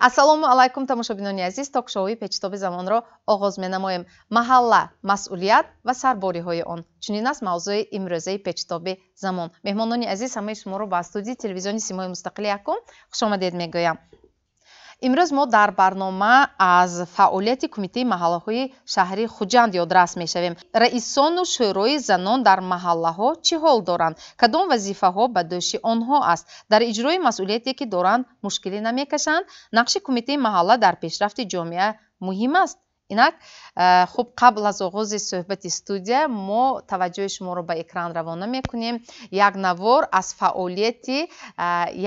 ассалому алайкум тамошобинони азиз, ток-шоуи печтоби замонро оғоз менамоем. Маҳалла, масъулият ва сарбориҳои он. Чунин аст мавзӯи имрӯзаи печтоби замон. Меҳмонони азиз, ҳамаи шуморо ба студии телевизиони Симои Мустақили Якум хушомадед мегӯям. имрӯз мо дар барнома аз фаъолияти кумитаи маҳаллаҳои шаҳри Хуҷанд ёдрас мешавем. раисону шӯрои занон дар маҳаллаҳо чӣ ҳол доранд? Кадом вазифаҳо ба дӯши онҳо аст? Дар иҷрои масъулияте ки доранд мушкилӣ намекашанд? Нақши кумитаи маҳалла дар пешрафти ҷомеа муҳим аст? инак хуб, қабл аз оғози суҳбати студия мо таваҷҷӯҳи шуморо ба экран равона мекунем. як навор аз фаъолияти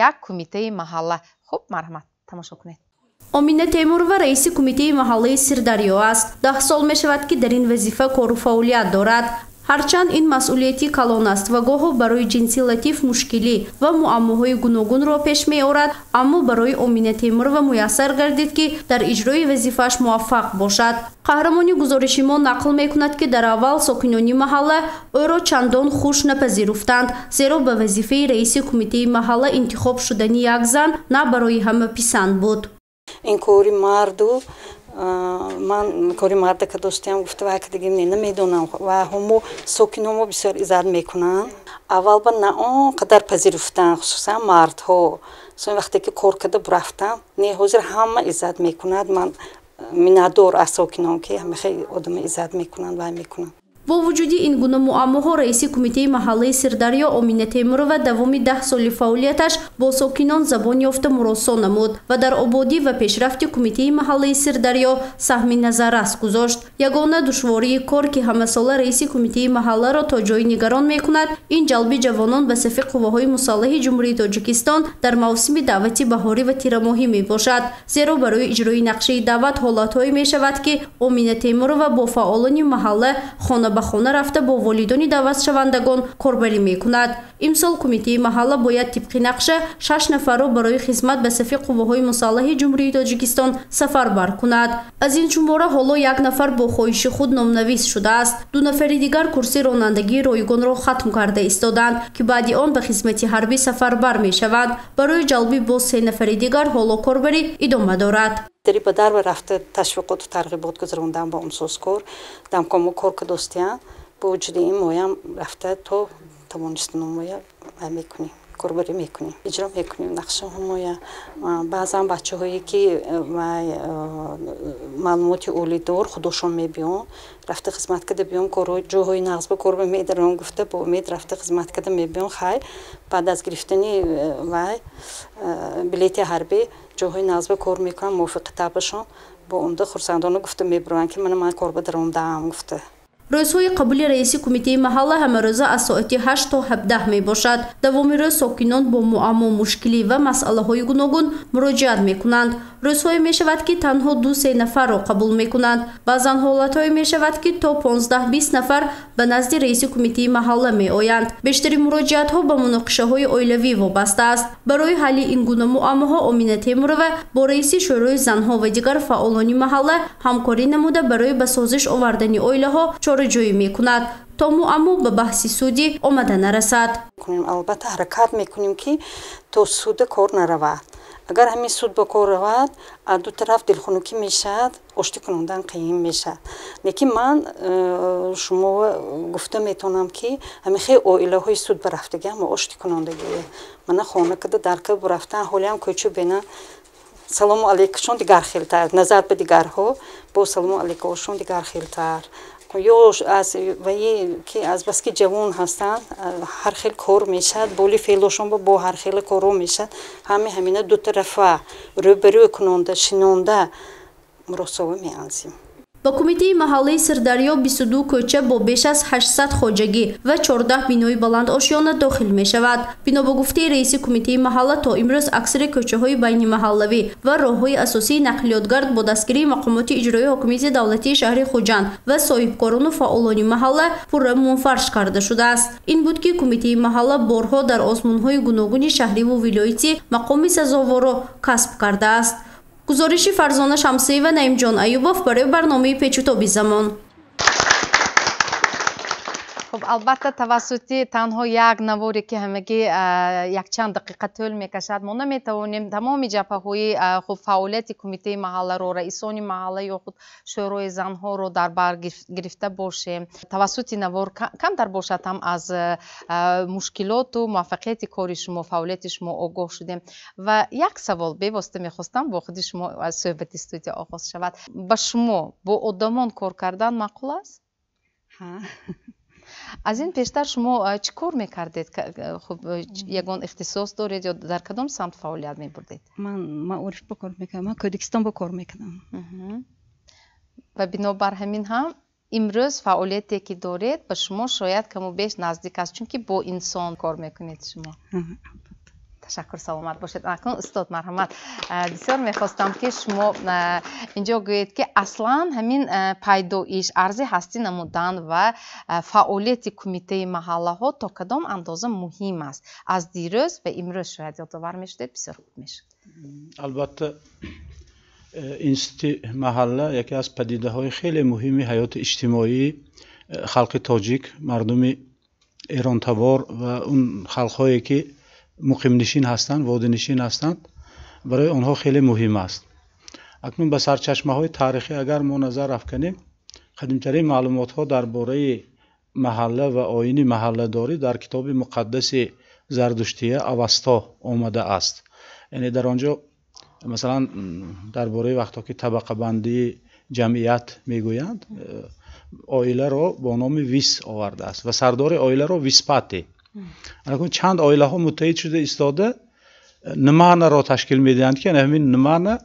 як кумитаи маҳалла. хуб, марҳамат, тамошо кунед. Омина Темурова раиси кумитаи маҳаллаи Сирдарё аст. 10 сол мешавад ки дар ин вазифа кору фаъолият дорад. ҳарчанд ин масъулияти калон аст ва гоҳо барои ҷинси латиф мушкилӣ ва муаммоҳои гуногунро пеш меорад, аммо барои Омина Темурова муяссар гардид ки дар иҷрои вазифааш муваффақ бошад. қаҳрамони гузориши мо нақл мекунад ки дар аввал сокинони маҳалла ӯро чандон хуш напазируфтанд, зеро ба вазифаи раиси кумитаи маҳалла интихоб шудани як зан на барои ҳама писанд буд. این کاری مردو من کاری مرد که داشتم گفته وقتی دیگه نمیدونم و همو ساکنامو بسیار ایجاد میکنن. اول با نه آنقدر پذیرفتن، خصوصا مردها. مثلا وقتی که کار کرده برفتم، نه حاضر همه ایجاد میکنند. من میندور از ساکنام که همه خیلی آدم ایجاد میکنند و میکنند. бо вуҷуди ин гуна муаммоҳо раиси кумитаи маҳаллаи Сирдарё Омина Темурова давоми 10 соли фаъолияташ бо сокинон забон ёфта муросо намуд ва дар ободӣ ва пешрафти кумитаи маҳаллаи Сирдарё саҳми назаррас гузошт. ягона душвории кор ки ҳамасола раиси кумитаи маҳалларо то ҷои нигарон мекунад, ин ҷалби ҷавонон ба сафи қувваҳои мусаллаҳи ҷумҳурии Тоҷикистон дар мавсими даъвати баҳорӣ ва тирамоҳӣ мебошад. зеро барои иҷрои нақшаи даъват ҳолатҳое мешавад ки Омина Темурова бо фаъолони маҳалла хона ба хона рафта бо волидони даъватшавандагон корбарӣ мекунад. имсол кумитаи маҳалла бояд тибқи нақша 6 нафарро барои хизмат ба сафи қувваҳои мусаллаҳи ҷумҳурии Тоҷикистон сафарбар кунад. аз ин шумора ҳоло як нафар бо хоҳиши худ номнавис шудааст. 2 нафари дигар курси ронандагии ройгонро хатм карда истоданд ки баъди он ба хизмати ҳарбӣ сафарбар мешаванд. барои ҷалби боз 3 нафари дигар ҳоло корбарӣ идома дорад. دری به در رفته تشویقات و ترغیبات گذروندن با امسازکار دمکامو کار که داشتیم با وجود این مایم رفته تا توانستیم مایا میکنیم کاربری میکنیم اجرا میکنیم نقشه هم مایا بعضا بچه هایی که معلومات اولی دار خودشون میبیان رفته خدمت کرده بیام کارهای جاهای نقض به کار میدارن گفته با امید رفته خدمت کرده میبیان خیر بعد از گرفتنی بلیت حربی جاهای نقض به کار میکنن موافق طبعشون با اونده خرسندانه گفته میبرن که من کار بدارم دام گفته. рӯзҳои қабули раиси кумитаи маҳалла ҳамарӯза аз соати 8 то 17 мебошад. давоми рӯз сокинон бо муаммо мушкилӣ ва масъалаҳои гуногун муроҷиат мекунанд. рӯзҳое мешавад ки танҳо 2-3 нафарро қабул мекунанд. баъзан ҳолатҳое мешавад ки то 15-20 нафар ба назди раиси кумитаи маҳалла меоянд. бештари муроҷиатҳо ба муноқишаҳои оилавӣ вобаста аст. барои ҳалли ин гуна муаммоҳо Омина Темурова бо раиси шӯрои занҳо ва дигар фаъолони маҳалла ҳамкорӣ намуда барои ба созиш овардани оилаҳо чораҷӯӣ мекунад то муаммо ба баҳси судӣ омада нарасад. албатта ҳаракат мекунем ки то суд кор наравад. агар ҳамин суд ба кор равад аз ду тараф дилхунукӣ мешавад, ошти кунондан қиём мешавад. лекин ман шумо гуфта метавонам ки ҳамин хеле оилаҳои суд барафтага ма ошти кунондагӣ мана хона када дарка барафтан ҳолиам кӯчу бена салому алейкумшон дигар хелтар назар ба дигарҳо бо салому алейкумшон дигар хелтар ё аз ваи ки аз баски ҷавон ҳастанд ҳар хел кор мешавад боли феълошон бо ҳар хел коро мешавад ҳамина ду тарафа рӯбарӯ кунонда шинонда муросова меарзем. ба кумитаи маҳаллаи Сирдарё 22 кӯча бо беш аз 800 хоҷагӣ ва 14 бинои баландошёна дохил мешавад. бино ба гуфтаи раиси кумитаи маҳалла то имрӯз аксари кӯчаҳои байнимаҳаллавӣ ва роҳҳои асосии нақлиётгард бо дастгирии мақомоти иҷроии ҳокимияти давлатии шаҳри Хуҷанд ва соҳибкорону фаъолони маҳалла пурра мунфарш карда шудааст. ин буд ки кумитаи маҳалла борҳо дар озмунҳои гуногуни шаҳриву вилоятӣ мақоми сазоворо касб кардааст. гузориши Фарзона Шамсиева, Наимҷон Аюбов барои барномаи печутоби замон. خب البته توسط تنها یک نواری که همگی یک چند دقیقه طول میکشد ما نمیتوانیم تمام جبهه‌های خب فعالیت کمیته محله رو رئیسان محله یا خود شورای زنها رو در بر گرفته باشیم. توسط نوار کمتر باشد هم از مشکلات و موفقیت کار شما فعالیت شما آگاه شدیم. و یک سوال بواسطه میخواستم با خود شما از صحبت استودیو آغاز شود. با شما با آدمان کار کردن معقول است؟ ها. از این پیشتر شما چی کار میکردید؟ خب یگان اختصاص دارید یا در کدام سمت فعالیت میبردید؟ من عرف بکار میکنم، من کردستان بکار میکنم. و بنابر همین هم امروز فعالیتی که دارید به شما شاید کم و بیش نزدیک است چون که با انسان کار میکنید شما. تشکر، سلامت باشید. اکنون استاد مرحمت بسیار میخواستم که شما اینجا گویید که اصلا همین پیدایش ارزی هستی نمودن و فعالیت کمیته محله ها تا کدام اندازه مهم است از دیروز و امروز شاید یادآور میشدید بسیار خوب میشد. البته اینستیتوت محله یکی از پدیده های خیلی مهمی حیات اجتماعی خلق تاجیک، مردم ایران تبار و اون خلق هایی که مقیم نشین هستند، واده نشین هستند، برای آنها خیلی مهم است. اکنون به سرچشمه های تاریخی اگر ما نظر افکنیم، قدیمترین معلومات ها درباره محله و آیین محله داری در کتاب مقدس زردشتیه اوستا آمده است. یعنی در آنجا مثلا درباره وقتا که طبقه بندی جمعیت میگویند، آیله را با نام ویس آورده است و سردار آیله را ویسپاتی. اکنون چند آیله ها متحد شده ایستاده نمانه را تشکیل میدهند که همین نمانه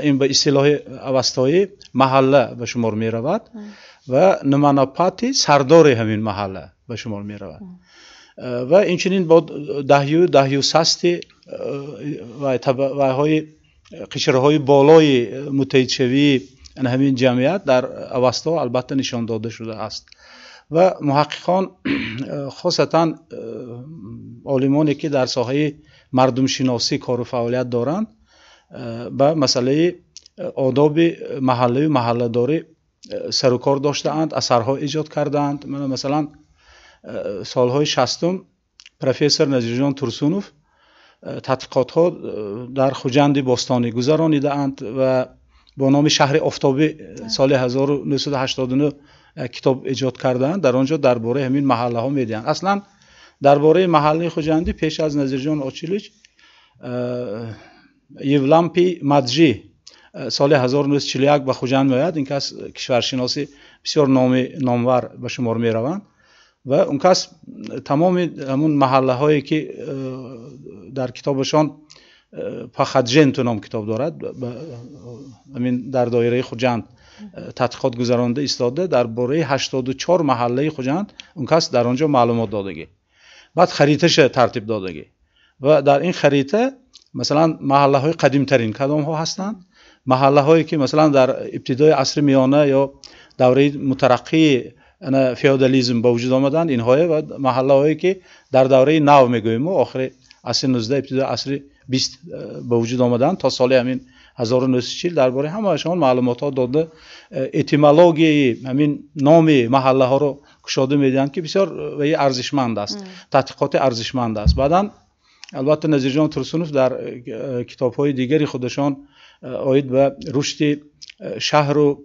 این به اصطلاح اوستایی محله به شمار می رود و نمانه پاتی سردار همین محله به شمار می رود. و اینچنین با دهیو سستی و های قشره های بالای متحد شوی همین جمعیت در اوستا البته نشان داده شده است. و محققان خاصتا عالمانی که در ساحه مردم شناسی کار و فعالیت دارند به مسئله آداب محله و محله داری سر و کار داشتند، اثرها ایجاد کردند. مثلا سالهای 60 پروفسور نظیرجان ترسونوف تحقیقات ها در خوجند باستانی گذرانیده اند و با نام شهر آفتابی سال 1989 کتاب ایجاد کردند. در آنجا درباره همین محله ها میدهند. اصلا درباره محله خوجندی پیش از نظیرجان آچیلیچ یولامپی مدجی سال 1941 به خوجند میآید. این کس کشورشناسی بسیار نامور به شمار می روند و اون کس تمام همون محله هایی که در کتابشان پخدجن تو نام کتاب دارد همین در دایره خوجند تحقیقات گذرانده ایستاده درباره 84 محله خوجند اون کس در آنجا معلومات دادگی، بعد خریطه‌اش ترتیب دادگی و در این خریطه مثلا محله های قدیم ترین کدام ها هستند، محله هایی که مثلا در ابتدای عصر میانه یا دوره مترقی فئودالیسم به وجود آمدند اینها و محله هایی که در دوره نو میگوییم و آخر عصر 19 ابتدای عصر 20 به وجود آمدند تا سال همین 1940 درباره همه‌شان معلومات ها داده. اتیمولوژی همین نام محله ها رو گشوده میدن که بسیار ارزشمند است، تحقیقات ارزشمند است. بعداً البته نظیرجان ترسونوف در کتاب های دیگری خودشان آید به رشد شهر و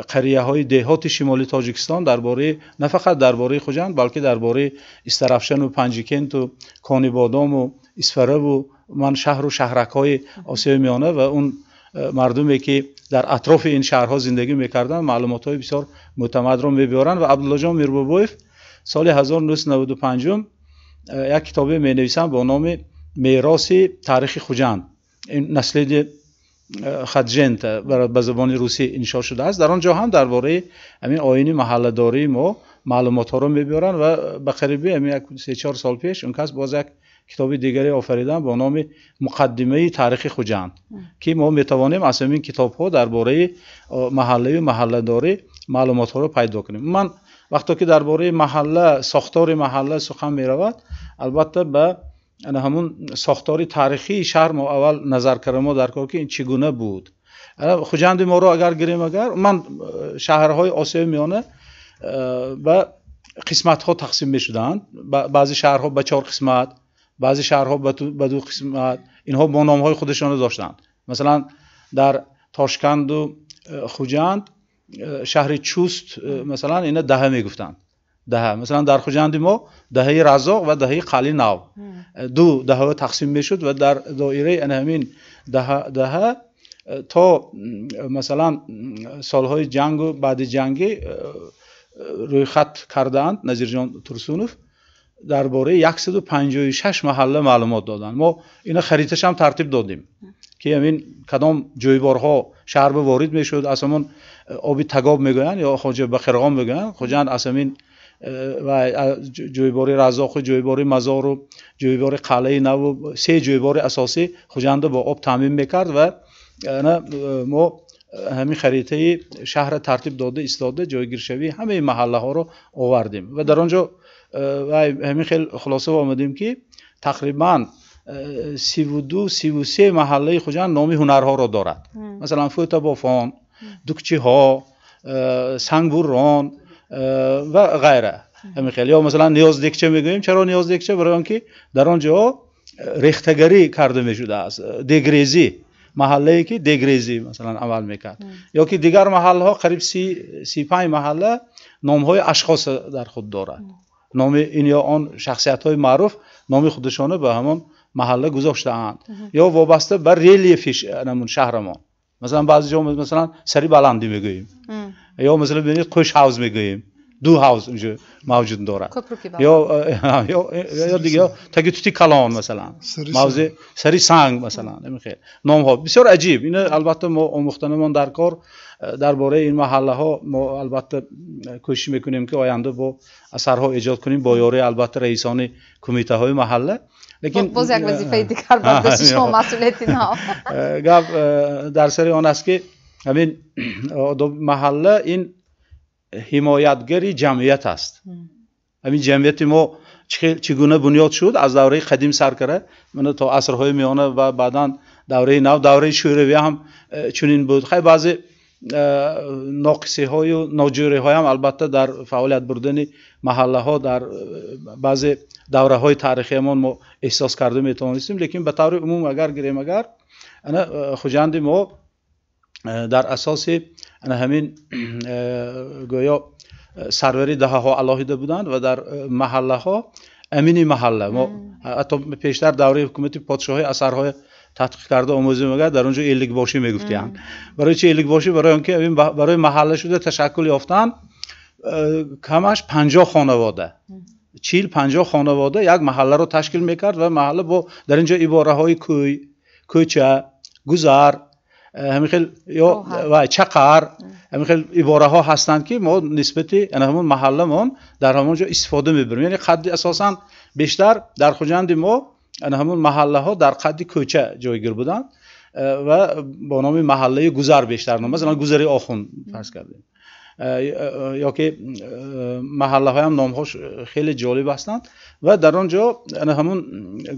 قریه های دهات شمالی تاجیکستان درباره نه فقط درباره خوجند بلکه درباره استرافشن و پنجیکنت و کانی بادام و اسفره و من شهر و شهرک های آسیای میانه و اون مردمی که در اطراف این شهرها زندگی میکردن معلومات های بسیار معتمد را میبیارن و عبدالله جان میربابویف سال 1995 یک کتابی می نویسن با نام میراث تاریخ خوجند. این نسل خدجنت به زبان روسی انشا شده است. در آنجا هم درباره همین آیین محله داری ما معلومات ها را میبیارن و به قریبی همین 3-4 سال پیش اون کس باز یک کتاب دیگری آفریدن با نام مقدمه تاریخ خوجند که ما میتوانیم از همین کتاب ها درباره محله و محله داری معلومات ها را پیدا کنیم. من وقتی که درباره محله ساختار محله سخن می رود البته به همون ساختار تاریخی شهر ما اول نظر کردم ما در کار که این چگونه بود. خوجند ما رو اگر گیریم اگر من شهرهای آسیای میانه و قسمت ها تقسیم می شدند. بعضی شهرها به 4 قسمت، بعضی شهرها به 2 قسمت. اینها با نام های خودشان داشتند. مثلا در تاشکند و خوجند شهر چوست مثلا اینا دهه میگفتند. دهه مثلا در خوجند ما دهه رزاق و دهه قلی نو 2 دهه تقسیم میشد و در دایره همین دهه تا مثلا سالهای جنگ و بعد جنگی روی خط کردند. نظیر جان ترسونوف درباره 156 محله معلومات دادند. ما اینا خریطش هم ترتیب دادیم که همین کدام جویبارها شهر به وارد میشد، از همون آبی تگاب میگویند یا خواجه بخرقان میگویند، خوجند از همین و جویباری رزاق، جویباری مزار و جویباری قلعه نو، 3 جویبار اساسی خوجند با آب تامین میکرد و ما همین خریطه شهر ترتیب داده ایستاده جایگیر شوی همه محله ها رو آوردیم و در آنجا همین خیلی خلاصه آمدیم که تقریبا 32-33 محله خوجند نام هنرها را دارد. مثلا فوت بافان، دکچی ها، سنگبوران و غیره. همین خیلی یا مثلا نیاز دکچه میگوییم. چرا نیاز دکچه؟ برای آنکه در آنجا ریختگری کرده میشده است، دگریزی، محله که دگریزی مثلا عمل میکرد. یا که دیگر محله ها قریب 35 محله نام های اشخاص در خود دارد. نام این یا آن شخصیت های معروف نام خودشانه به همان محله گذاشته اند یا وابسته بر ریلیف نمون شهرمان. مثلا بعضی جا مثلا سری بلندی میگوییم یا مثلا ببینید قش هاوز میگوییم، 2 هاوز اونجا موجود داره یا دیگه تگیتوتی کلان مثلا موضع سری سنگ مثلا. نمیخواد نام ها بسیار عجیب. این البته ما آموختنمان در کار درباره این محله ها ما البته کوشش میکنیم که آینده با اثرها ایجاد کنیم با یاری البته رئیسان کمیته های محله. لیکن باز یک وظیفه دیگر برداشت شما مسئولیتی نه. گپ در سر آن است که همین محله این حمایتگری جمعیت است. همین جمعیت ما چگونه بنیاد شد از دوره قدیم سر کرده من تا عصرهای میانه و بعداً دوره نو، دوره شوروی هم چنین بود. خیلی بعضی ناقصی های و ناجوری های هم البته در فعالیت بردن محله ها در بعضی دوره های تاریخی ما احساس کرده میتونستیم. لیکن به طور عموم اگر گیریم اگر خوجند ما در اساس همین گویا سروری دهه ها علاهیده بودند و در محله ها امینی محله ما حتی پیشتر دوره حکومت پادشاهی اثرهای تحقیق کرده آموزی میگه در اونجا ایلیک باشی میگفتن. برای چه ایلیک باشی؟ برای اینکه برای محله شده تشکل یافتن کمش 50 خانواده 40-50 خانواده یک محله رو تشکیل میکرد و محله با در اینجا عباره های کوی، کوچه، گذر، همین خیلی یا و چقر، همین خیلی عباره ها هستند که ما نسبتی همون محله من در همونجا استفاده میبریم. یعنی قد اساسا بیشتر در خوجند ما همون محله ها در قد کوچه جایگیر بودن و با نام محله گذر بیشتر نام، مثلا گذری آخون فرض کردیم. یا که محله های هم نام هاش خیلی جالب هستند و در آنجا همون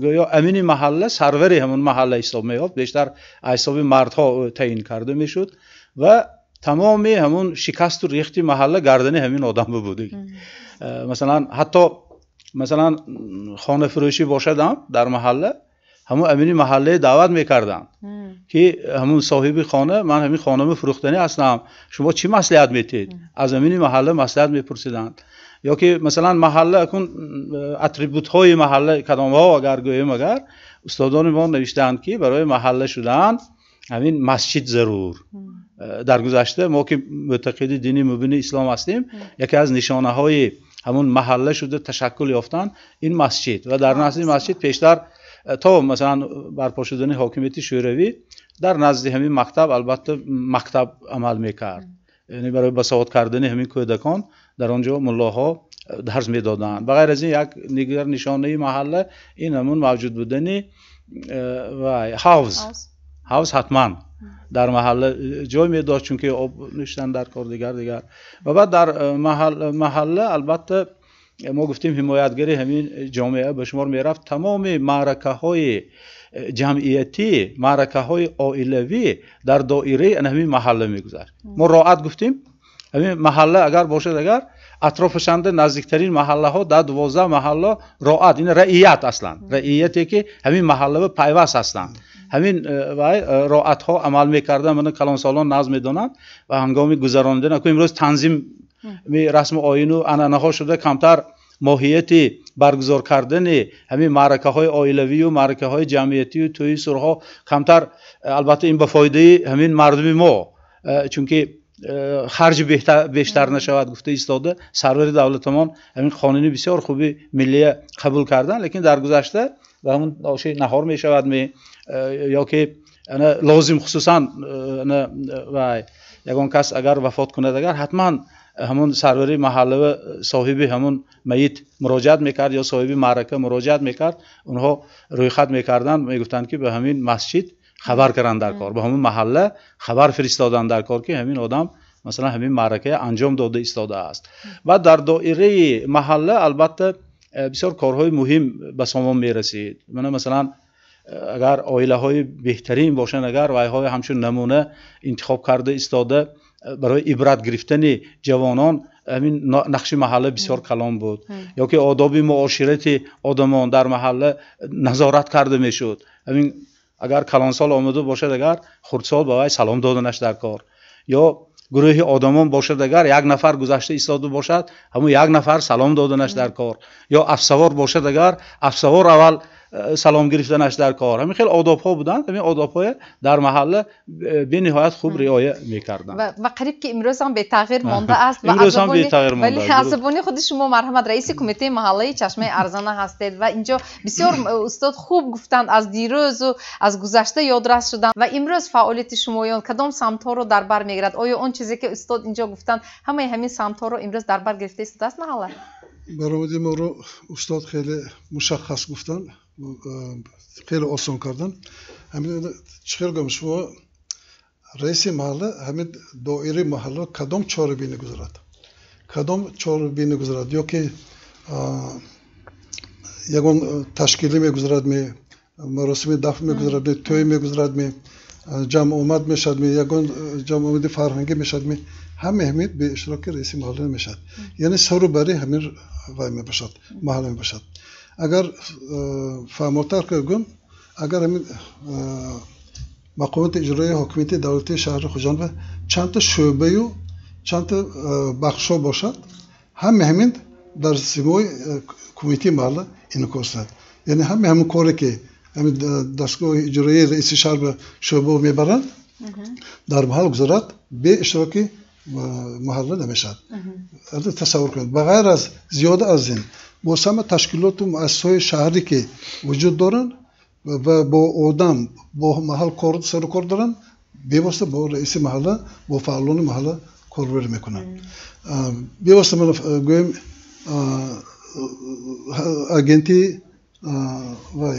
گویا امین محله سروری همون محله حساب می‌یافت، بیشتر حساب مردها تعیین کرده میشد و تمامی همون شکست و ریختی محله گردن همین آدم بوده. مثلا حتی مثلا خانه فروشی باشد در محله همون امین محله دعوت میکردن که همون صاحب خانه من همین خانم فروختنی هستم، شما چی مصلحت میتید؟ از امین محله مصلحت میپرسیدن. یا که مثلا محله اکن اتریبوت های محله کدام ها اگر گویم اگر استادان ما نوشتند که برای محله شدن همین مسجد ضرور. در گذشته ما که معتقد دینی مبین اسلام هستیم یکی از نشانه های همون محله شده تشکل یافتن این مسجد و در نزد مسجد پیشتر تا مثلا برپا شدن حاکمیت شوروی در نزد همین مکتب البته مکتب عمل میکرد. یعنی برای بساط کردن همین کودکان در آنجا ملاها درس میدادند. بغیر از این یک دیگر نشانه محله این همون موجود بودن و هاوس حتما در محله جای میداد چون که آب نشتن در کار دیگر و بعد در محله البته ما گفتیم حمایتگری همین جامعه به شمار میرفت. تمام معرکه های جمعیتی، معرکه های عائلوی در دایره همین محله میگذشت. ما راحت گفتیم همین محله اگر باشد اگر اطرافشان نزدیکترین محله ها در 12 محله رعایت این رعیت اصلا رعیتی که همین محله به پیوست هستند همین رعایت ها عمل میکردن من کلان سالان نظم میدونن و هنگامی گذراندن که امروز تنظیم رسم آیین و عنعنه ها شده کمتر ماهیت برگزار کردن همین معرکه های عائلوی و معرکه های جمعیتی و توی سرها کمتر البته این به فایده همین مردم ما چون که خرج بیشتر نشود گفته ایستاده سرور دولتمان همین قانونی بسیار خوبی ملی قبول کردن لیکن در گذشته و همون آشه نهار می شود یا که لازم خصوصا و یگان کس اگر وفات کند اگر حتما همون سروری محله و صاحب همون میت مراجعت میکرد یا صاحب معرکه مراجعت میکرد اونها روی خط میکردن میگفتند که به همین مسجد خبر کردن در کار به همون محله خبر فرستادن در کار که همین آدم مثلا همین معرکه انجام داده ایستاده است و در دایره محله البته بسیار کارهای مهم به سامان میرسید مثلا اگر عائله های بهترین باشن اگر وای های همچون نمونه انتخاب کرده ایستاده برای عبرت گرفتن جوانان همین نقش محله بسیار کلان بود یا که آداب معاشرت آدمان در محله نظارت کرده میشد همین اگر کلانسال آمده باشد اگر خردسال با وی سلام دادنش در کار یا گروه آدمان باشد اگر یک نفر گذشته ایستاده باشد همون یک نفر سلام دادنش در کار یا افسوار باشد اگر افسوار اول سلام گرفتنش در کار همین خیلی آداب ها بودن همین آداب های در محله به نهایت خوب رعایت میکردن و قریب که امروز هم به تغییر مانده است و امروز هم به تغییر مانده ولی از زبانی خود شما مرحمت رئیس کمیته محله چشمه ارزانه هستید و اینجا بسیار استاد خوب گفتند از دیروز و از گذشته یادرس شدن و امروز فعالیت شمایان کدام سمت ها رو در بر میگیرد آیا اون چیزی که استاد اینجا گفتند همین سمت ها رو امروز در بر گرفته است محله برآمده ما رو استاد خیلی مشخص گفتن خیلی آسان کردن همین چخیر گم شما رئیس محله همین دایره محله کدام چهاربینی گذارد کدام چهاربینی گذارد یا که یگان تشکیلی میگذارد می مراسم دفن میگذارد توی میگذارد می جمع آمد میشد می یگان جمع آمد فرهنگی میشد می همه به اشتراک رئیس محله میشد یعنی سر برای همین وای میباشد محله میباشد اگر فرمانتر کردم اگر همین مقامات اجرایی حکومت دولتی شهر خوجان چند تا شعبه و چند تا بخشا باشد همین در سیمای کمیته محله اینو کارند یعنی همین کاری که همین دستگاه اجرایی رئیس شهر به شعبه میبرند در محل گذارد به اشتراک محله نمیشد تصور کنید بغیر از زیاده از این موسم تشکیلات و مؤسسات شهری که وجود دارن و با آدم با محل کار سر کار دارن بیواسطه با رئیس محله با فعالان محله کاربری میکنن بیواسطه من گویم اجنتی و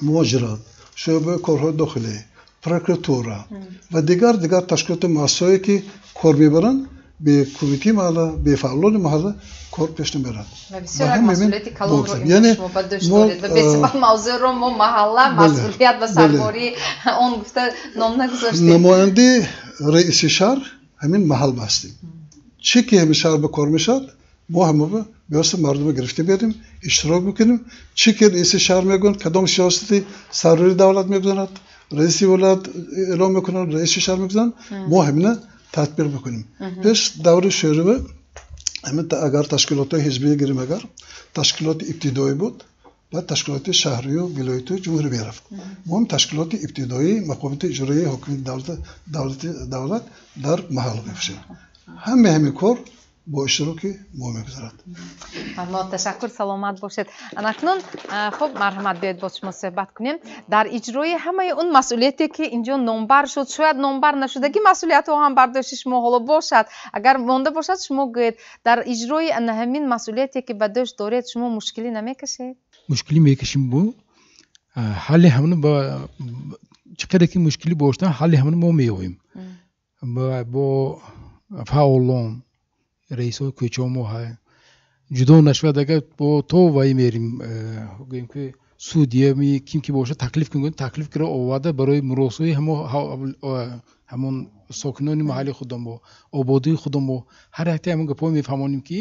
مهاجرت شعبه کارهای داخلی پروکراتورا و دیگر تشکیلات مؤسساتی که کار میبرن به کمیته محله به فعالان محله کار پیش نمیبرند و بسیار مسئولیت کلان رو امروز شما باید داشت دارید و بسیار موضوع رو ما محله مسئولیت و سرباری اون گفته نام نگذاشتیم نماینده رئیس شهر همین محل هستیم چی که همین شهر به کار میشد ما همه بیاست مردم گرفته بیاریم اشتراک میکنیم چی که رئیس شهر میگن کدام سیاستی سرور دولت میگذارد رئیس ولایت اعلام میکنن رئیس شهر میگذارن ما همین تطبیق بکنیم پیش دور شوروی همین اگر تشکیلات حزبی گیریم اگر تشکیلات ابتدایی بود و تشکیلات شهری و ولایتی جمهوری میرفت ما هم تشکیلات ابتدایی مقامات اجرایی حکومت دولت در محل میفشیم همین کار با اشتراک ما میگذارد ما تشکر سلامت باشید اکنون خب مرحمت بیاید با شما صحبت کنیم در اجرای همه اون مسئولیتی که اینجا نامبر شد شاید نامبر نشدگی مسئولیت ها هم برداشت شما حالا باشد اگر مانده باشد شما گویید در اجرای همین مسئولیتی که به دوش دارید شما مشکلی نمیکشید مشکلی میکشیم بو حل همون با چقدر که مشکلی باشن حل همون ما میویم با فعالان رئیس کوچه ما های جدا نشود اگر با تو وای میریم گویم که судия ми ким ки боша таклиф кунген таклиф кира овада барои муросои ҳамон сокинони маҳалли худам бо ободии худам бо ҳар якте ҳамон гапҳо мефаҳмонем ки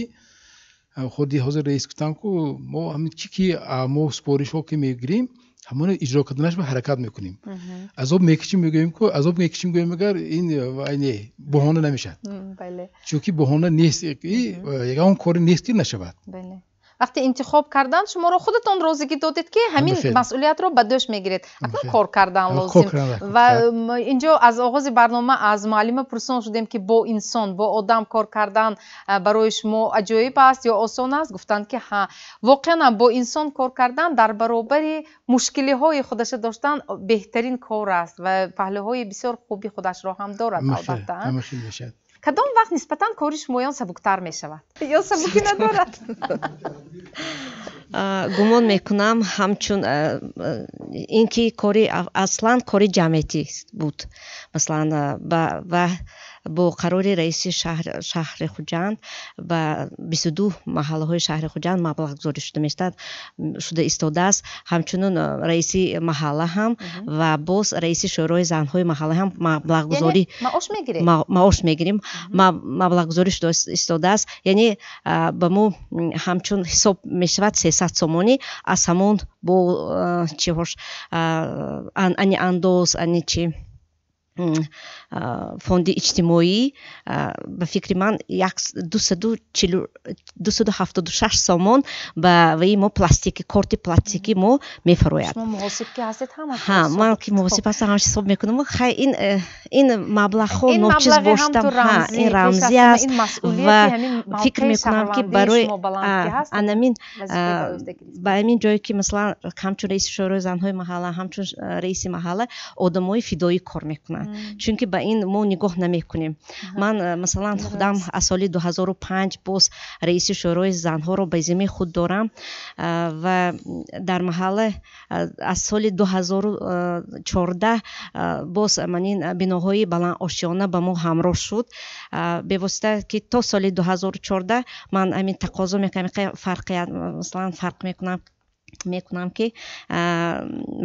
худи ҳозир раис гуфтам ку мо ҳамин чӣ ки мо супоришҳо ки мегирем ҳамоно иҷро карданаш ба ҳаракат мекунем азоб мекишем мегӯем ку азоб мекишем гӯем агар ин баҳона намешад чунки баҳона нест ягон кори нест ки нашавад. وقتی انتخاب کردن شما رو خودتون روزگی دادید که همین مسئولیت رو به دوش میگیرید اکنون کار کردن لازم و اینجا از آغاز برنامه از معلم پرسان شدیم که با انسان با آدم کار کردن برای شما عجایب است یا آسان است گفتند که ها واقعا با انسان کار کردن در برابر مشکلی های خودش داشتن بهترین کار است و پهلوهای بسیار خوبی خودش را هم دارد البته. کدام وقت نسبتاً کاری شمایان سبکتر می شود یا سبکی ندارد؟ گمان میکنم همچون اینکه کاری اصلا کاری جمعیتی بود مثلا با قرار رئیس شهر خوجند و 22 محله های شهر خوجند مبلغ گذاری شده ایستاده است همچنین رئیس محله هم و باز رئیس شورای زنهای محله هم مبلغ گذاری معاش میگیریم مبلغ گذاری شده ایستاده است یعنی با ما همچون حساب میشود 300 سومانی از همون با چی هاش انی انداز انی چی фонди иҷтимоӣ ба фикри ман 276 сомон ба ваи мо пластики карти пластики мо мефарояд. ҳа ман ки мувосиб ҳастам ҳамаш ҳисоб мекунам хай ин маблағҳо ночиз боштам ин рамзӣ аст ва фикр мекунам ки барои анамин ба амин ҷое ки масалан ҳамчун раиси шӯрои занҳои маҳалла ҳамчун раиси маҳалла одамои фидоӣ кор мекунанд чунки ба ин мо нигоҳ намекунем. Ман масалан худам аз соли 2005 боз раиси шӯрои занҳоро ба зимми худ дорам ва дар маҳалла аз соли 2014 боз манин биноҳои баландошиёна ба мо ҳамроҳ шуд бевосита ки то соли 2014 ман амин тақозо мекунам масалан фарқ мекунам ки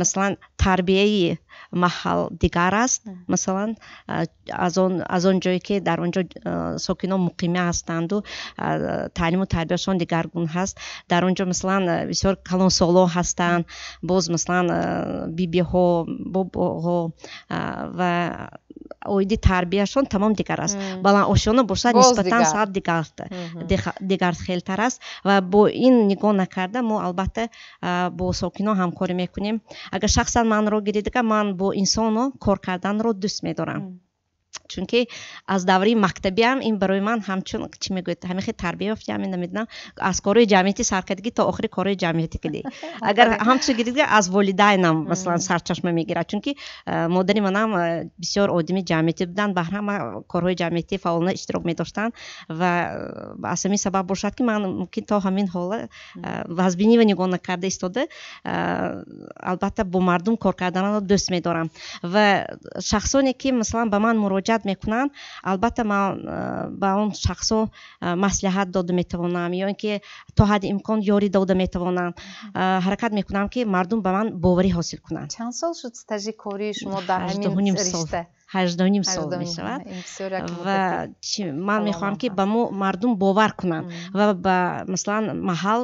масалан тарбияи маҳал дигар аст масалан аз он ҷое ки дар онҷо сокинон муқима ҳастанду таълиму тарбияшон дигаргун ҳаст дар онҷо масалан бисёр калонсоло ҳастанд боз масалан бибиҳо бобоҳо ва оиди тарбияшон тамом дигар аст баландошиёна бошад нисбатан сад дигархелтар аст ва бо ин нигоҳ накарда мо албатта бо сокинон ҳамкорӣ мекунем агар шахсан манро гиридага ман бо инсоно кор карданро дӯст медорам чунки аз даври мактабиам ин барои ман ҳамчун чӣ мегӯяд ҳамихи тарбия ёфтиам намедонам аз корои ҷамъиятӣ саркардагӣ то охири корои ҷамъиятӣ кардӣ агар ҳамчун гиридага аз волидайнам масалан сарчашма мегирад чунки модари манам бисёр одами ҷамъиятӣ буданд бар ҳама корҳои ҷамъиятӣ фаъолона иштирок медоштанд ва аз ҳамин сабаб бошад ки ман мумкин то ҳамин ҳола вазбинӣ ва нигоҳ накарда истода албатта бо мардум кор карданро дӯст медорам ва шахсоне ки масалан ба ман муроҷиат мекунанд албатта ман ба он шахсо маслиҳат дода метавонам ё ин ки то ҳадди имкон ёрӣ дода метавонам ҳаракат мекунам ки мардум ба ман боварӣ ҳосил кунанд. чанд сол шуд стажи кории шумо дар ҳамин ришта? 18 сол мешавад ва ман мехоҳам ки ба мо мардум бовар кунанд ва ба масалан маҳал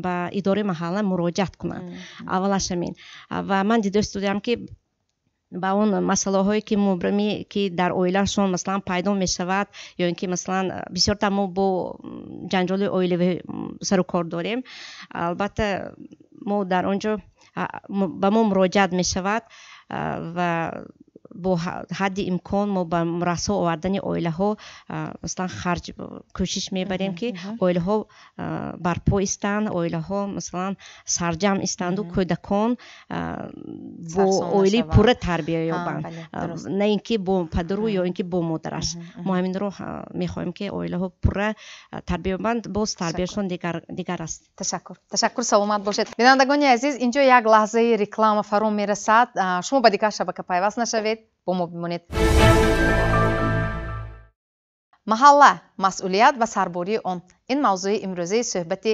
ба идораи маҳалла муроҷиат кунанд аввалаш ҳамин ва ман дида истодам ки ба он масъалаҳое ки мубрами ки дар оилашон масалан пайдо мешавад ё ин ки масалан бисёртар мо бо ҷанҷоли оилавӣ сару кор дорем албатта мо дар он ҷо ба мо муроҷиат мешавад ва бо ҳадди имкон мо ба мурассо овардани оилаҳо масалан харҷ кӯшиш мебарем ки оилаҳо барпо истанд оилаҳо масалан сарҷамъ истанду кӯдакон бо оилаи пурра тарбия ёбанд на ин ки бо падару ё ин ки бо модараш мо ҳаминро мехоҳем ки оилаҳо пурра тарбия ёбанд боз тарбияшон дигар аст. ташаккур саломат бошед. бинандагони азиз инҷо як лаҳзаи реклама фаро мерасад шумо ба дигар шабака пайваст нашавед با ما بمانید. маҳалла масъулият ва сарбории он ин мавзӯи имрӯзаи суҳбати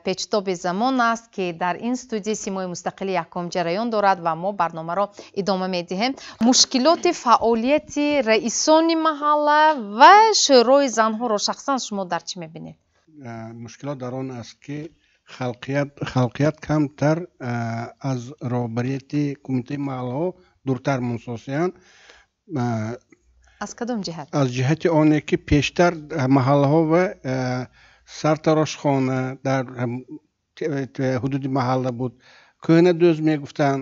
печтоби замон аст ки дар ин студияи симои мустақили якум ҷараён дорад ва мо барномаро идома медиҳем. Мушкилоти фаъолияти раисони маҳалла ва шӯрои занҳоро шахсан шумо дар чӣ мебинед? мушкилот дар он аст ки халқият камтар аз роҳбарияти кумитаи маҳаллаҳо дуртар мусосиянд. аз кадом ҷиҳат? аз ҷиҳати оне ки пештар маҳаллаҳо ва сартарошхона дар ҳудуди маҳалла буд. кӯҳна дӯз мегуфтанд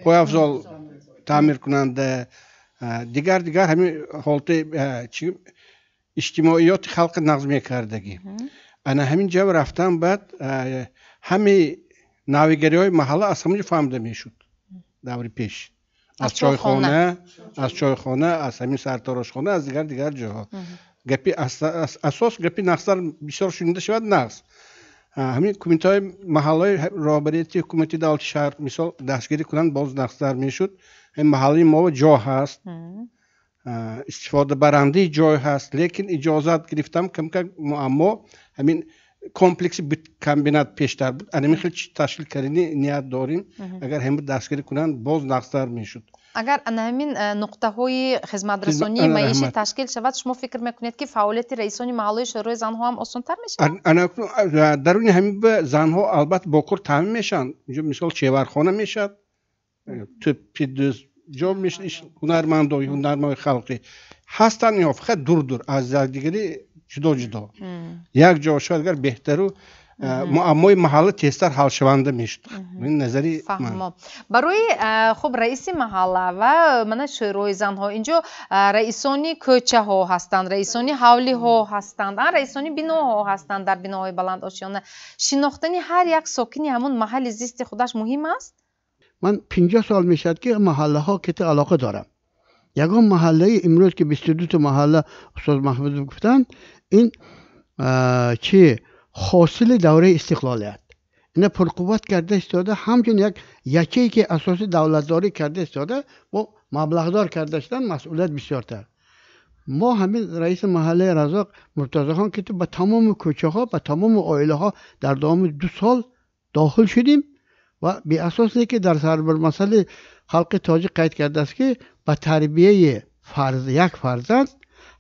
пойафзол таъмир кунанда, дигар ҳамин ҳолати иҷтимоиёти халқи нағз мекардагӣ. ана ҳамин ҷав рафтан баъд ҳами навигариҳои маҳалла аз ҳамаҷо фаҳмида мешуд даври пеш. аз чойхона, аз ҳамин сартарошхона, аз дигар ҷойҳо. гапи асос гапи нағзтар бисёр шунида шавад нағз. ҳамин кумитаҳои маҳаллаи роҳбарияти ҳукумати давлати шаҳр мисол дастгирӣ кунанд боз нағзтар мешуд. ҳамин маҳаллаи мо ҷо ҳаст, истифодабарандаи ҷой ҳаст, лекин иҷозат гирифтам камкам муаммо ҳамин комплекси комбинат пештар буд. анами хел ташкил кардани ният дорем. агар ҳама дастгирӣ кунанд боз нағзтар мешуд. агар ҳамин нуқтаҳои хизматрасонии маишӣ ташкил шавад, шумо фикр мекунед ки фаъолияти раисони маҳаллаи шӯрои занҳо ҳам осонтар мешавад? даруни ҳамин занҳо албатта бокор таъмин мешаванд. инҷо мисол чевархона мешавад, ҷо ҳунармандои халқӣ ҳастанд ё фақат дур аз якдигари ҷудо. як ҷо шояд агар беҳтару муаммои маҳалла тезтар ҳалшаванда мешуд. ин назари ман. барои хуб раиси маҳалла ва мана шӯрои занҳо инҷо раисони кӯчаҳо ҳастанд, раисони ҳавлиҳо ҳастанд, раисони биноҳо ҳастанд. дар биноҳои баландошиёна шинохтани ҳар як сокини ҳамон маҳалли зисти худаш муҳим аст. من 50 سال میشد که محله ها کت علاقه دارم. یگان محله امروز که 22 تا محله استاد محمود گفتن این چی حاصل دوره استقلالیت. اینا پرقوت کرده استاده، همچنین یکی که اساس دولتداری کرده استاده و مبلغدار کرده شدن مسئولیت بسیارتر. ما همین رئیس محله رزاق مرتضی خان که با تمام کوچه ها با تمام عائله ها در دام 2 سال داخل شدیم و بی اساسی که در سربر مسئله خلق تاجیک قید کرده است که با تربیه یک فرزند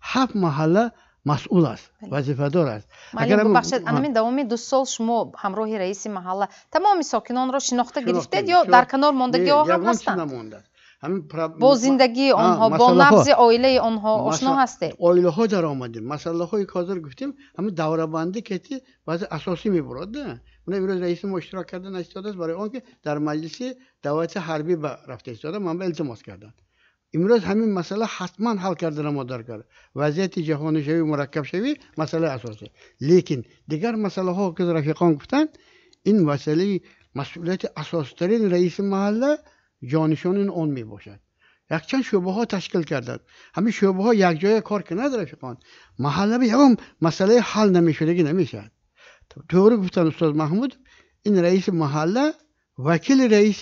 7 محله مسئول است، وظیفه دار است. اگر ببخشید همین دوام 2 سال شما همراه رئیس محله تمام ساکنان را شناخته گرفتید یا در کنار ماندگی ها هم هستند؟ با زندگی آنها، با نبض عائله آنها آشنا هستید؟ عائله ها در آمدیم. مسئله های کازر گفتیم همین دوره‌بندی که واسه اساسی میبرد. من امروز رئیس ما اشتراک کردن استاد است برای آنکه در مجلس دعوت حربی رفته استاد من به التماس کردن. امروز همین مسئله حتما حل کردن ما در کار. وضعیت جهانی شوی مرکب شوی مسئله اساسی. لیکن دیگر مسئله ها که رفیقان گفتن این مسئله مسئولیت اساسی ترین رئیس محله جانشین اون می باشد. یک چند شعبه ها تشکیل کردند. همین شعبه ها یک جای کار که نداره رفیقان. محله به یکم مسئله حل نمیشدگی نمیشد. doğru گفتن استاد محمود این رئیس محله وکیل رئیس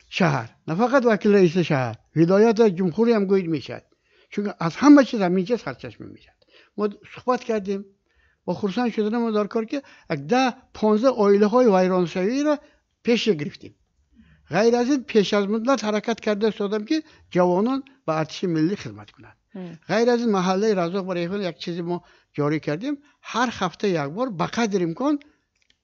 شهر نه فقط وکیل رئیس شهر ولایت جمهوری هم گوید میشد چون از همه چیز همینجا سرچشمه میشد. ما صحبت کردیم با خرسان شدن ما در کار که 10-15 عائله های ویران شوی را پیش گرفتیم. غیر از این پیش از مدت حرکت کرده استادم که جوانان به ارتش ملی خدمت کنند. غیر از این محله رزاق برای خود یک چیزی ما جاری کردیم هر هفته یک بار به قدر امکان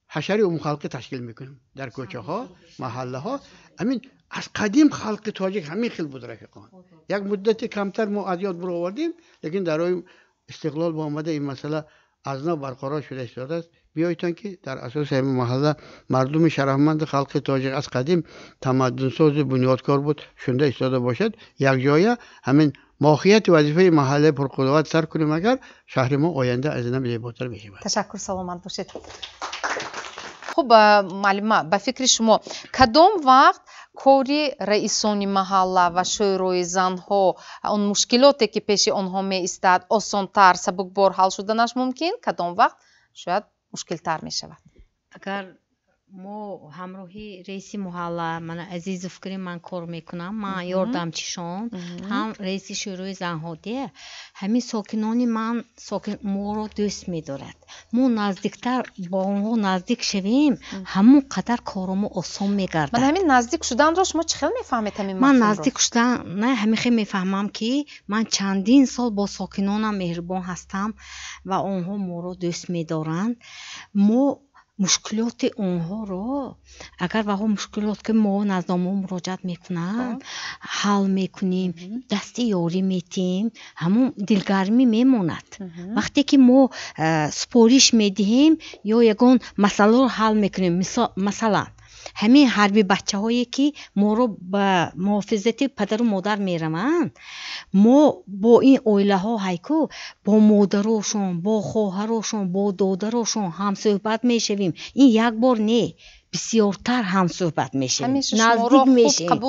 حشره عموم خلقی تشکیل میکنیم در کوچه ها محله ها. همین از قدیم خلق تاجیک همین خیلی بود رفیقان. یک مدتی کمتر ما از یاد برو آوردیم لیکن در استقلال با آمده این مسئله از نو برقرار شده استاد است. بیایید که در اساس همین محله مردم شرفمند خلق تاجیک از قدیم تمدن ساز بنیادکار بود شونده ایستاده باشد. یک جای همین ماهیت وظیفه محله پرقدرت سر کنیم اگر شهر ما آینده از این زیباتر بشه. تشکر سلامت باشید. خب معلم به فکر شما کدام وقت کاری رئیسانی محله و شورای زنها اون مشکلاتی که پیش آنها می ایستد آسان‌تر سبکبار حل شدنش ممکن؟ کدام وقت شاید مشکل تر می شود؟ اگر мо ҳамроҳи раиси муҳалла мана азизовкари ман кор мекунам ман ёрдамчишон ҳам раиси шӯрои занҳодия ҳамин сокинони ман моро дӯст медорад мо наздиктар ба онҳо наздик шавем ҳамон қадар коромо осон мегардад ман ҳамин наздик шуданро шумо чӣ хел мефаҳмед ҳамин ман наздик шудан не ҳамин хел мефаҳмам ки ман чандин сол бо сокинонам меҳрубон ҳастам ва онҳо моро дӯст медоранд мо мушкилоти онҳоро агар ваҳо мушкилот ки мо наздомо муроҷиат мекунанд ҳал мекунем дасти ёрӣ метиҳем ҳамон дилгармӣ мемонад вақте ки мо супориш медиҳем ё ягон масъаларо ҳал мекунем масалан ҳамин ҳарби бачаҳое ки моро ба муҳофизати падару модар мераванд мо бо ин оилаҳо ҳайку бо модарошон бо хоҳарошон бо додарошон ҳамсӯҳбат мешавем ин як бор не бисёртар ҳамсӯҳбат мешавем наздик мешавем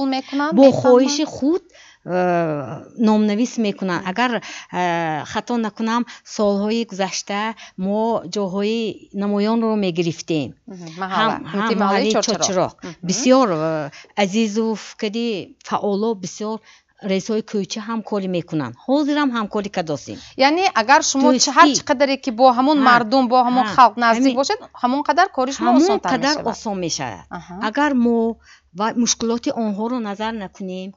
бо хоҳиши худ номнавис мекунанд агар хато накунам солҳои гузашта мо ҷоҳои намоёнро мегирифтем маҳаллаи чорчироғ бисёр азизов кади фаъоло бисёр раисҳои кӯча ҳамкорӣ мекунанд ҳозирам ҳамкорӣ кардостем яъне агар шумо ҳар чӣ қадаре ки бо ҳамон мардум бо ҳамон халқ наздик бошед ҳамон қадар кори шумо осон мешавад агар мо ва мушкилоти онҳоро назар накунем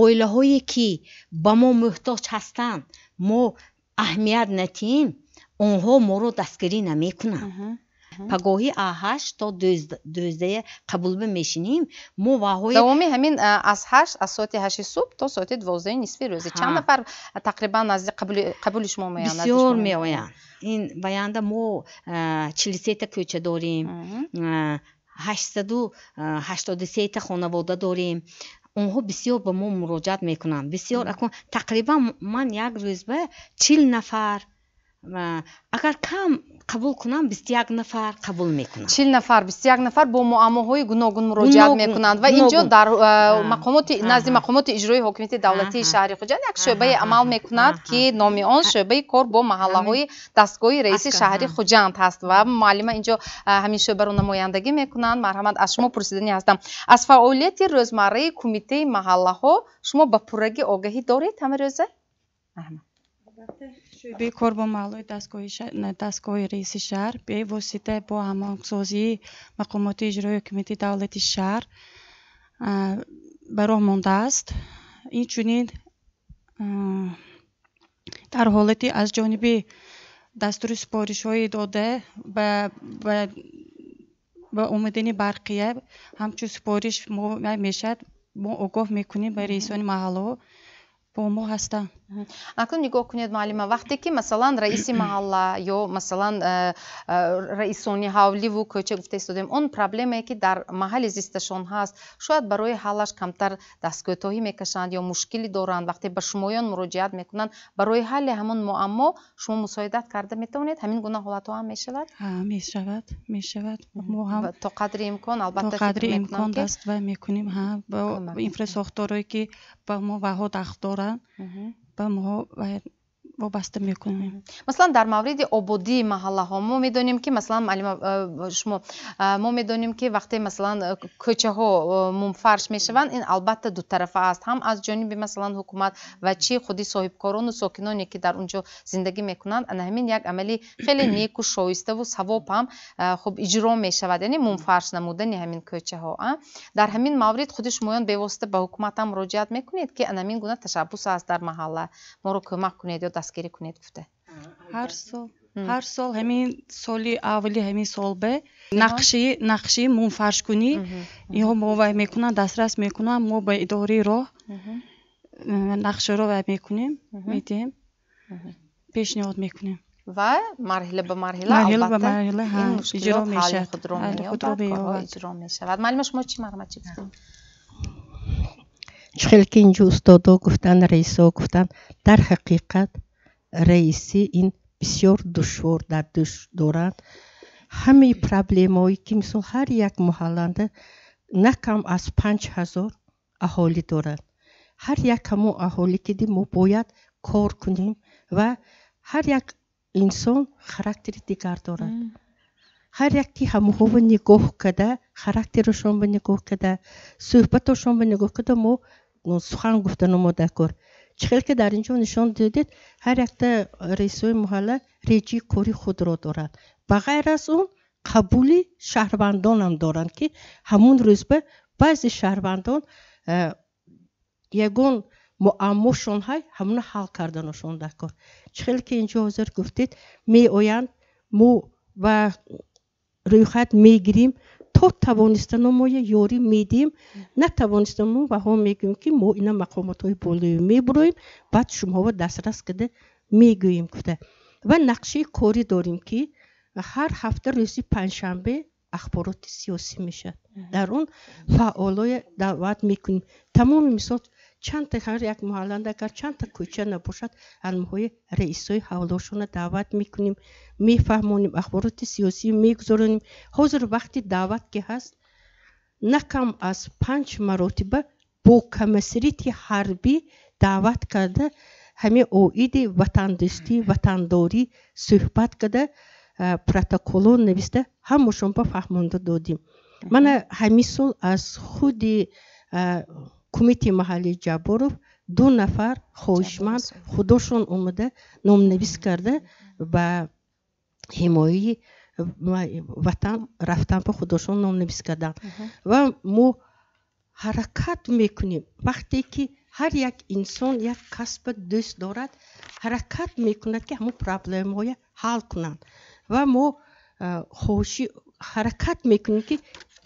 оилаҳое ки ба мо муҳтоҷ ҳастанд мо аҳамият надиҳем онҳо моро дастгирӣ намекунанд пагоҳи 8 то 12 қабулба мешинем мо ваҳои давоми ҳамин аз соати 8 субҳ то соати 12 нисфи рӯзи чанд нафар тақрибан назди қабули шумо меоянд бисёр меоянд ин баянда мо 43 кӯча дорем 883 хонавода дорем онҳо бисёр ба мо муроҷиат мекунанд бисёр тақрибан ман як рӯзба 40 нафар агар кам қабул кунам 21 нафар қабул мекунам 40 нафар 21 нафар бо муаммоҳои гуногун муроҷиат мекунанд ва инҷо дар мақомоти назди мақомоти иҷрои ҳокимияти давлатии шаҳри хуҷанд як шӯъбае амал мекунад ки номи он шӯъбаи кор бо маҳаллаҳои дастгоҳи раиси шаҳри хуҷанд ҳаст ва муаллима инҷо ҳамин шӯъбаро намояндагӣ мекунанд марҳамат аз шумо пурсидани ҳастам аз фаъолияти рӯзмарраи кумитаи маҳаллаҳо шумо ба пуррагӣ огаҳӣ доред ҳамин рӯза марҳамат шӯъбаи кор бо маҳаллаҳои дастгоҳи раиси шаҳр бевосита бо ҳамоҳангсозии мақомоти иҷрои ҳокимияти давлати шаҳр ба роҳ мондааст инчунин дар ҳолати аз ҷониби дастури супоришҳои дода ба омадани барқия ҳамчун супориш мешавад мо огоҳ мекунем ба раисони маҳаллаҳо бо мо ҳастанд акнун нигоҳ кунед муаллима вақте ки масалан раиси маҳалла ё масалан раисони ҳавливу кӯча гуфта истодем он проблемае ки дар маҳалли зисташон ҳаст шояд барои ҳаллаш камтар дасткӯтоҳӣ мекашанд ё мушкилӣ доранд вақте ба шумоён муроҷиат мекунанд барои ҳалли ҳамон муаммо шумо мусоидат карда метавонед ҳамин гуна ҳолатҳо ҳам мешавад мешавад мо ҳам то қадри имкон албатта то қадри имкон даства мекунем ба инфрасохторое ки ба мо ваҳо дахл доранд ба мо вобаста мекунем масалан дар мавриди ободии маҳаллаҳо мо медонем ки масалан муаллима шумо мо медонем ки вақте масалан кӯчаҳо мунфарш мешаванд ин албатта дутарафа аст ҳам аз ҷониби масалан ҳукумат ва чи худи соҳибкорону сокиноне ки дар унҷо зиндагӣ мекунанд ана ҳамин як амали хеле неку шоиставу савоб ҳам хуб иҷро мешавад яъне мунфарш намудани ҳамин кӯчаҳо дар ҳамин маврид худи шумоён бевосита ба ҳукумат ҳам муроҷиат мекунед ки ана ҳамин гуна ташаббус аст дар маҳалла моро кӯмак кунед ё дастгирӣ кунед гуфта ҳар сол ҳамин соли аввали ҳамин солба нақши мунфаршкунӣ иҳо мо вай мекунанд дастрас мекунанд мо ба идораи роҳ нақшаро вай мекунем медиҳем пешниҳод мекунем ва марҳила ба марҳила ин мушкилот ҳалли худро меёбад иҷро мешавад муаллима шумо чӣ марҳамат чӣ гуфтед чӣ хеле ки инҷо устодо гуфтанд раисо гуфтанд дар ҳақиқат раиси ин бисёр душвор дар дӯш доранд ҳамаи проблемаҳое ки мисол ҳар як муҳалланда на кам аз 5000 аҳолӣ доранд ҳар як ҳамон аҳолӣ ки мо бояд кор кунем ва ҳар як инсон характери дигар дорад ҳар як ки ҳамоҳоро нигоҳ карда характершон ба нигоҳ када суҳбаташон ба нигоҳ када мо сухан гуфтану мо дакор чихел ки дар инҷо нишон додед ҳар якта раисои маҳалла реҷи кори худро доранд ба ғайр аз он қабули шаҳрвандонам доранд ки ҳамун рӯзба баъзе шаҳрвандон ягон муаммошон ҳай ҳамуна ҳал карданашон дакор чихел ки инҷо ҳозир гуфтед меоянд мо ва рӯйхат мегирим то тавонистану мо ёрӣ медиҳем натавонистану ваҳо мегӯем ки мо ина мақомотҳои болоӣ мебуроем баъд шумоҳо дастрас када мегӯем гуфта ва нақшаи корӣ дорем ки ҳар ҳафта рӯзи панҷшанбе ахбороти сиёсӣ мешавад дар он фаъолое даъват мекунем тамоми мисол чандта ҳар як муҳалланда агар чандта кӯча набошад алмоҳои раисои ҳавлошона даъват мекунем мефаҳмонем ахбороти сиёсӣ мегузаронем ҳозир вақти даъват ки ҳаст на кам аз 5 маротиба бо комиссарияти ҳарбӣ даъват карда ҳаме оиди ватандӯстӣ ватандорӣ суҳбат када протоколо нависта ҳамашон ба фаҳмонда додем мана ҳамин сол аз худи кумитаи маҳаллии ҷабборов 2 нафар хоҳишманд худошон омада номнавис карда ба ҳимояи ватан рафтан ба худошон номнавис карданд ва мо ҳаракат мекунем вақте ки ҳар як инсон як касба дӯст дорад ҳаракат мекунад ки ҳамон проблемаҳоя ҳал кунанд ва мо хоҳиши ҳаракат мекунем ки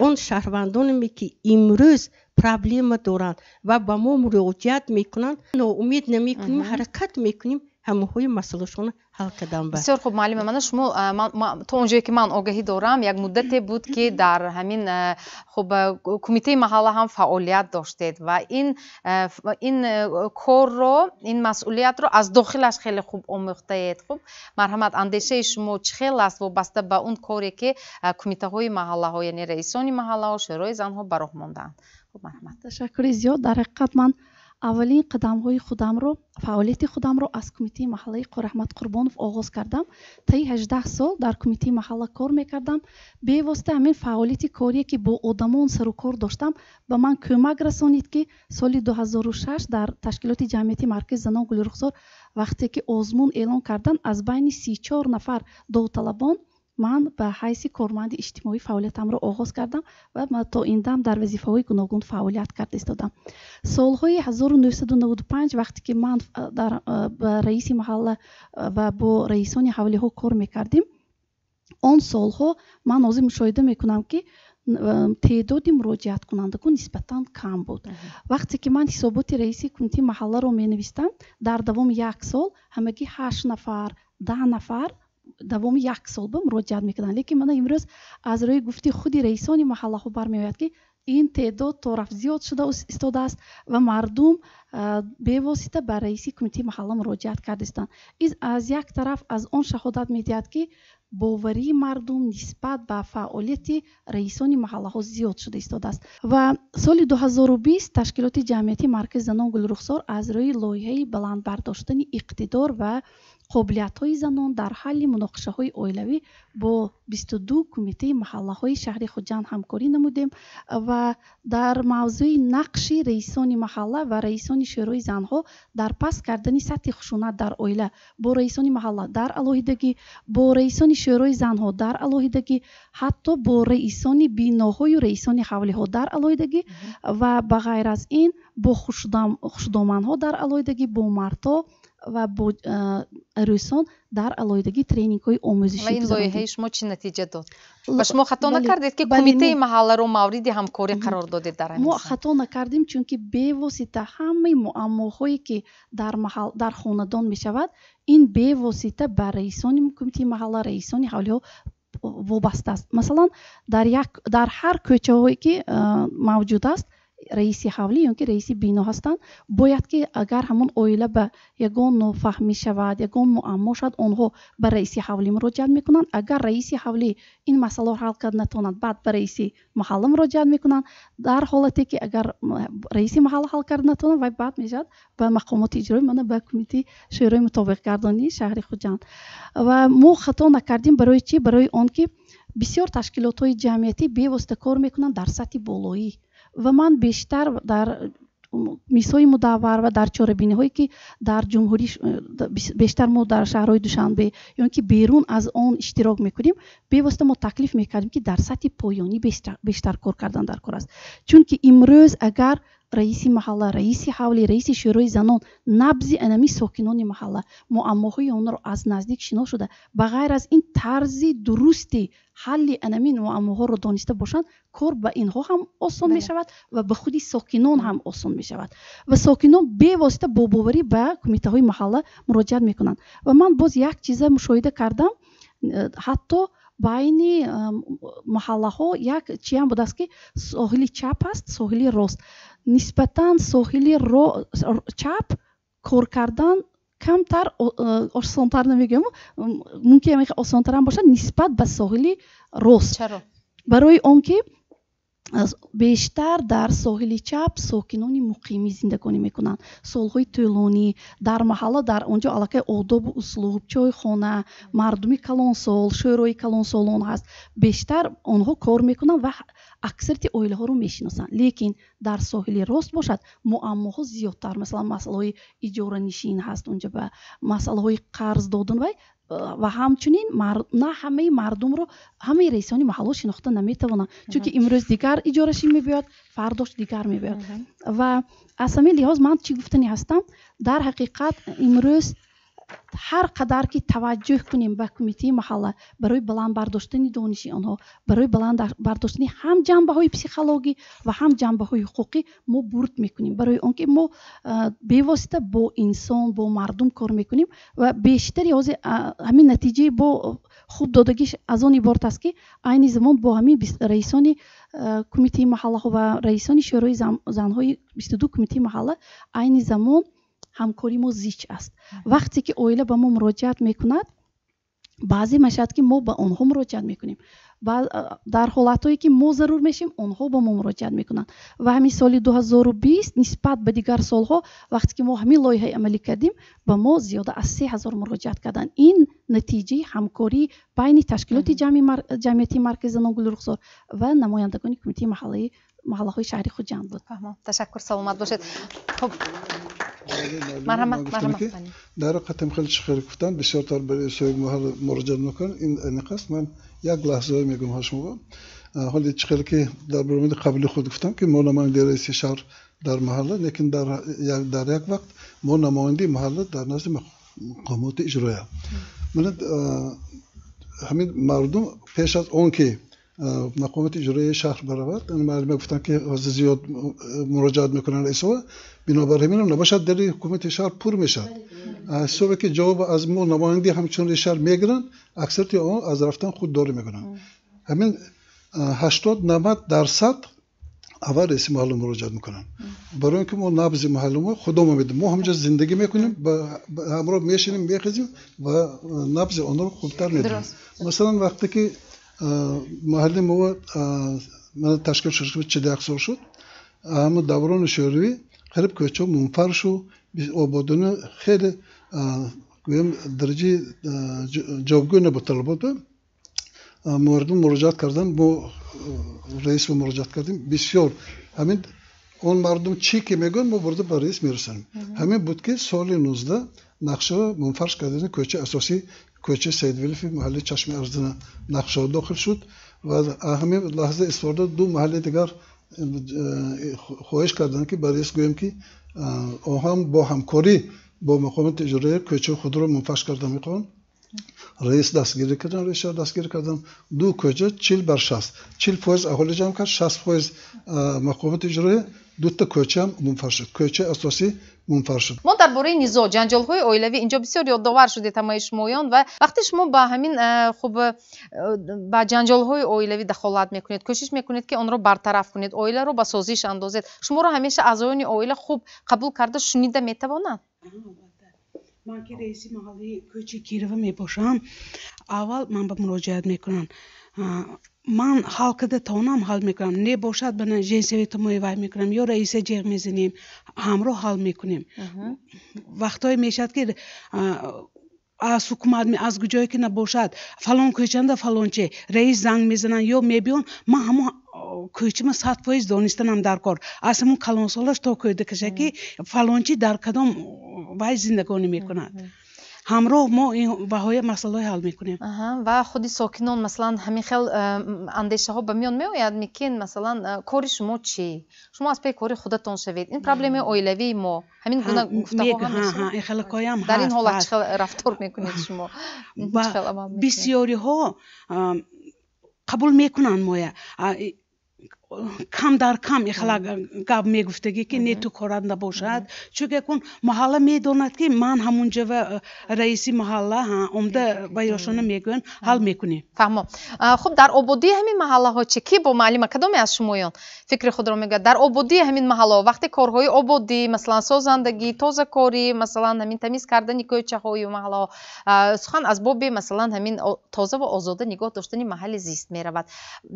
он шаҳрвандоне ки имрӯз проблема доранд ва ба мо муроҷиат мекунанд ноумед намекунем ҳаракат мекунем ҳамаҳои масъалашона ҳал кардан ба бисёр хуб муаллима мана шумо то онҷое ки ман огаҳӣ дорам як муддате буд ки дар ҳамин хуб кумитаи маҳалла ҳам фаъолият доштед ва ин корро ин масъулиятро аз дохилаш хеле хуб омӯхтаед хуб марҳамат андешаи шумо чӣ хел аст вобаста ба он коре ки кумитаҳои маҳаллаҳо яъне раисони маҳаллаҳо шӯрои занҳо ба роҳ мондаанд марҳамат ташаккури зиёд дар ҳақиқат ман аввалин қадамҳои худамро фаъолияти худамро аз кумитаи маҳаллаи Қураҳмат Қурбонов оғоз кардам таи 18 сол дар кумитаи маҳалла кор мекардам бевосита ҳамин фаъолияти корие ки бо одамон сару кор доштам ба ман кӯмак расонид ки соли 2006 дар ташкилоти ҷамъияти маркази занон Гулрухзор вақте ки озмун эълон карданд аз байни 34 нафар довталабон ман ба ҳайси корманди иҷтимоӣ фаъолиятамро оғоз кардам ва то ин дам дар вазифаҳои гуногун фаъолият карда истодам солҳои 1995 вақте ки ман ба раиси маҳалла ва бо раисони ҳавлиҳо кор мекардем он солҳо ман ҳозир мушоҳида мекунам ки теъдоди муроҷиаткунандагон нисбатан кам буд вақте ки ман ҳисоботи раиси кумитаи маҳалларо менавистам дар давоми 1 сол ҳамагӣ 8 нафар 10 нафар давоми 1 сол ба муроҷиат мекарданд лекин мана имрӯз аз рӯи гуфти худи раисони маҳаллаҳо бармеояд ки ин теъдод то рафт зиёд шуда истодааст ва мардум бевосита ба раиси кумитаи маҳалла муроҷиат карда истанд аз як тараф аз он шаҳодат медиҳад ки боварии мардум нисбат ба фаъолияти раисони маҳаллаҳо зиёд шуда истодааст ва соли 2020 ташкилоти ҷамъияти маркази занон Гулрухзор аз рӯи лоиҳаи баландбардоштани иқтидор ва қобилиятҳои занон дар ҳалли муноқишаҳои оилавӣ бо 22 кумитаи маҳаллаҳои шаҳри Хуҷанд ҳамкорӣ намудем ва дар мавзӯи нақши раисони маҳалла ва раисони шӯрои занҳо дар паст кардани сатҳи хушунат дар оила бо раисони маҳалла дар алоҳидагӣ бо раисони шӯрои занҳо дар алоҳидагӣ ҳатто бо раисони биноҳою раисони ҳавлиҳо дар алоҳидагӣ ва ба ғайр аз ин бо хушдоманҳо дар алоҳидагӣ бо мардҳо ва бо арӯсон дар алоҳидагӣ тренингҳои омӯзишӣ ва ин лоиҳаи шумо чӣ натиҷа дод ва шумо хато накардед ки кумитаи маҳалларо мавриди ҳамкорӣ қарор додед дар ҳамин мо хато накардем чунки бевосита ҳамаи муаммоҳое ки дар хонадон мешавад ин бевосита ба раисони кумитаи маҳалла раисони ҳавлиҳо вобаста аст масалан дар ҳар кӯчаҳое ки мавҷуд аст раиси ҳавлӣ ё ки раиси бино ҳастанд бояд ки агар ҳамон оила ба ягон нофаҳмӣ шавад ягон муаммо шавад онҳо ба раиси ҳавлӣ муроҷиат мекунанд агар раиси ҳавлӣ ин масъаларо ҳал карда натавонад баъд ба раиси маҳалла муроҷиат мекунанд дар ҳолате ки агар раиси маҳалла ҳал карда натавонад вай баъд мешавад ба мақомоти иҷроӣ мана ба кумитаи шӯрои мутобиқгардонии шаҳри Хуҷанд ва мо хато накардем барои чӣ барои он ки بسیار تشکیلات‌های جمعیتی بی‌واسطه کار میکنن در سطح بالایی و من بیشتر در میسای مدور و در چاره‌بینی هایی که در جمهوری بیشتر ما در شهرهای دوشنبه یا که بیرون از آن اشتراک میکنیم بی‌واسطه ما تکلیف میکردیم که در سطح پایانی بیشتر کار کردن در کار است. چون که امروز اگر رئیس محله، رئیس حولی، رئیس شورای زنان نبض انمی ساکنان محله معماهای آنها را از نزدیک شنا شده بغیر از این طرز درستی حل انمی معماها را دانسته باشند کار به اینها هم آسان می شود و به خودی ساکنان هم آسان می شود و ساکنان به واسطه با باوری به کمیته های محله مراجعت می کنند. و من باز یک چیز مشاهده کردم حتی بین محله ها یک چی هم بود است که ساحلی چپ است ساحلی راست نسبتاً ساحلی چپ کار کردن کمتر آسان‌تر نمیگم ممکنه آسان‌تر هم باشه نسبت به ساحلی راست. چرا؟ برای آنکه بیشتر در ساحل چپ ساکنان مقیمی زندگانی میکنند سالهای طولانی در محله در آنجا علاقه آداب و اسلوب چای خانه مردمی کلانسال شورای کلانسالان هست بیشتر آنها کار میکنند و اکثریت اویله ها رو میشناسند. لیکن در ساحل راست باشد معماها زیادتر مثلا مسئله های اجاره نشین هست اونجا به مسئله های قرض دادن و همچنین نه همه مردم رو همه رئیسان محله شناخته نمیتوانند چون که امروز دیگر اجاره‌شی میبیاد فرداش دیگر میبیاد و از همین لحاظ من چی گفتنی هستم در حقیقت امروز هر قدر که توجه کنیم به کمیته محله برای بلند برداشتن دانش آنها برای بلند برداشتن هم جنبه های پسیکولوژی و هم جنبه های حقوقی ما برد میکنیم برای آنکه ما به واسطه با انسان با مردم کار میکنیم و بیشتری از همین نتیجه با خوب دادگیش از آن عبارت است که عین زمان با همین رئیسان کمیته محله و رئیسان شورای زنهای 22 کمیته محله عین زمان همکاری ما زیچ است. وقتی که اویله به ما مراجعت میکند بعضی مشهد که ما به آنها مراجعت میکنیم در حالتهایی که ما ضرور میشیم آنها به ما مراجعت میکنند و همین سال 2020 نسبت به دیگر سالها وقتی که ما همین لایحه عملی کردیم به ما زیاده از 3000 مراجعت کردن. این نتیجه همکاری بین تشکیلات جمعیتی مرکز زنان گل رخسار و نمایندگان کمیته محله های شهری خوجند بود. تشکر سلامت باشید. خب مرحمت در قطعم خیلی خیلی گفتن بسیار تر برای سوی محل مراجعه میکنن این نقص من یک لحظه میگم هاشم حالی خیلی که در برنامه قبلی خود گفتم که ما نماینده رئیس شهر در محله لیکن در یک وقت ما نماینده محله در نزد مقامات اجرایی من همین مردم پیش از اون که مقامات اجرایی شهر برود معلومه گفتن که از زیاد مراجعت میکنن رئیس‌ها بنابر همین نباشد در حکومت شهر پر میشه صبح که جواب از ما نماینده همچون شهر میگیرن اکثریت آن از رفتن خود داره میکنن همین 80-90% اول رئیس محله مراجعت میکنن برای اینکه ما نبض محله ما خودمون میدیم ما همینجا زندگی میکنیم همراه میشینیم میخزیم و نبض آن رو خوبتر میدیم. مثلا وقتی که محله ما من تشکیل شد 14 سال شد اما دوران شوروی قریب کوچه منفرش و آبادان خیلی درجه جوابگوی نبود طلبات مردم مراجعت کردن با رئیس مراجعت کردیم بسیار همین اون مردم چی که میگن ما برده به رئیس میرسونیم همین بود که سال 19 نقشه منفرش کردن کوچه اساسی کوچه سید ولی فی محله چشم ارزن نقشه داخل شد و همین لحظه استفاده دو محله دیگر خواهش کردن که برای رئیس گویم که هم با همکاری با مقامات اجرایی کوچه خود رو منفرش کردن میخوان رئیس دستگیری کردن رئیس دستگیری کردن دو کوچه 40% اهالی جمع کرد 60% مقامات اجرایی دو تا کوچه هم منفرش شد کوچه اساسی منفرش شد. ما درباره نزاع جنجال‌های اویلوی اینجا بسیار یادآور شده تمام شمایان و وقتی شما با همین خوب با جنجال‌های اویلوی دخالت میکنید کوشش میکنید که آن را برطرف کنید اویله رو با سازش اندازید شما رو همیشه اعضایان اویله خوب قبول کرده شنیده میتوانند. من که رئیس محله کوچه کیروا میباشم اول من به مراجعت میکنم من حل کرده تونم حل میکنم نه باشد به جنسیت ما وای میکنم یا رئیس جیغ میزنیم همراه حل میکنیم وقتایی میشد که از حکومت از کجایی که نباشد فلان کوچنده فلانچه رئیس زنگ میزنن یا میبیون من همون کوچه 100% دانستنم در کار از همون کلانسالش تا کویده کشه که فلانچی در کدام وای زندگانی میکند همراه ما این بهای مسئله حل میکنیم و خودی ساکنان مثلا همین خیل اندیشه ها به میان میآید میگن مثلا کاری شما چی شما از پی کاری خودتون شوید این پرابلم اویلوی ما همین گونه گفتگو هم این خیلی کایم در این حالت چه رفتار میکنید شما بسیاری ها قبول میکنن مویا کم در کم اخلاق گاب میگفتگی که نه تو کارت نباشد چون که کن محله میداند که من همونجا و رئیسی محله عمده ویراشانه میگوین حل میکنیم فهمم خب در آبادی همین محله ها چه کی با معلم کدام از شمایان فکر خود را میگه در آبادی همین محله وقتی کارهای آبادی مثلا سازندگی تازه کاری مثلا همین تمیز کردن کوچه های محله سخن از باب مثلا همین تازه و آزاده نگاه داشتن محل زیست میرود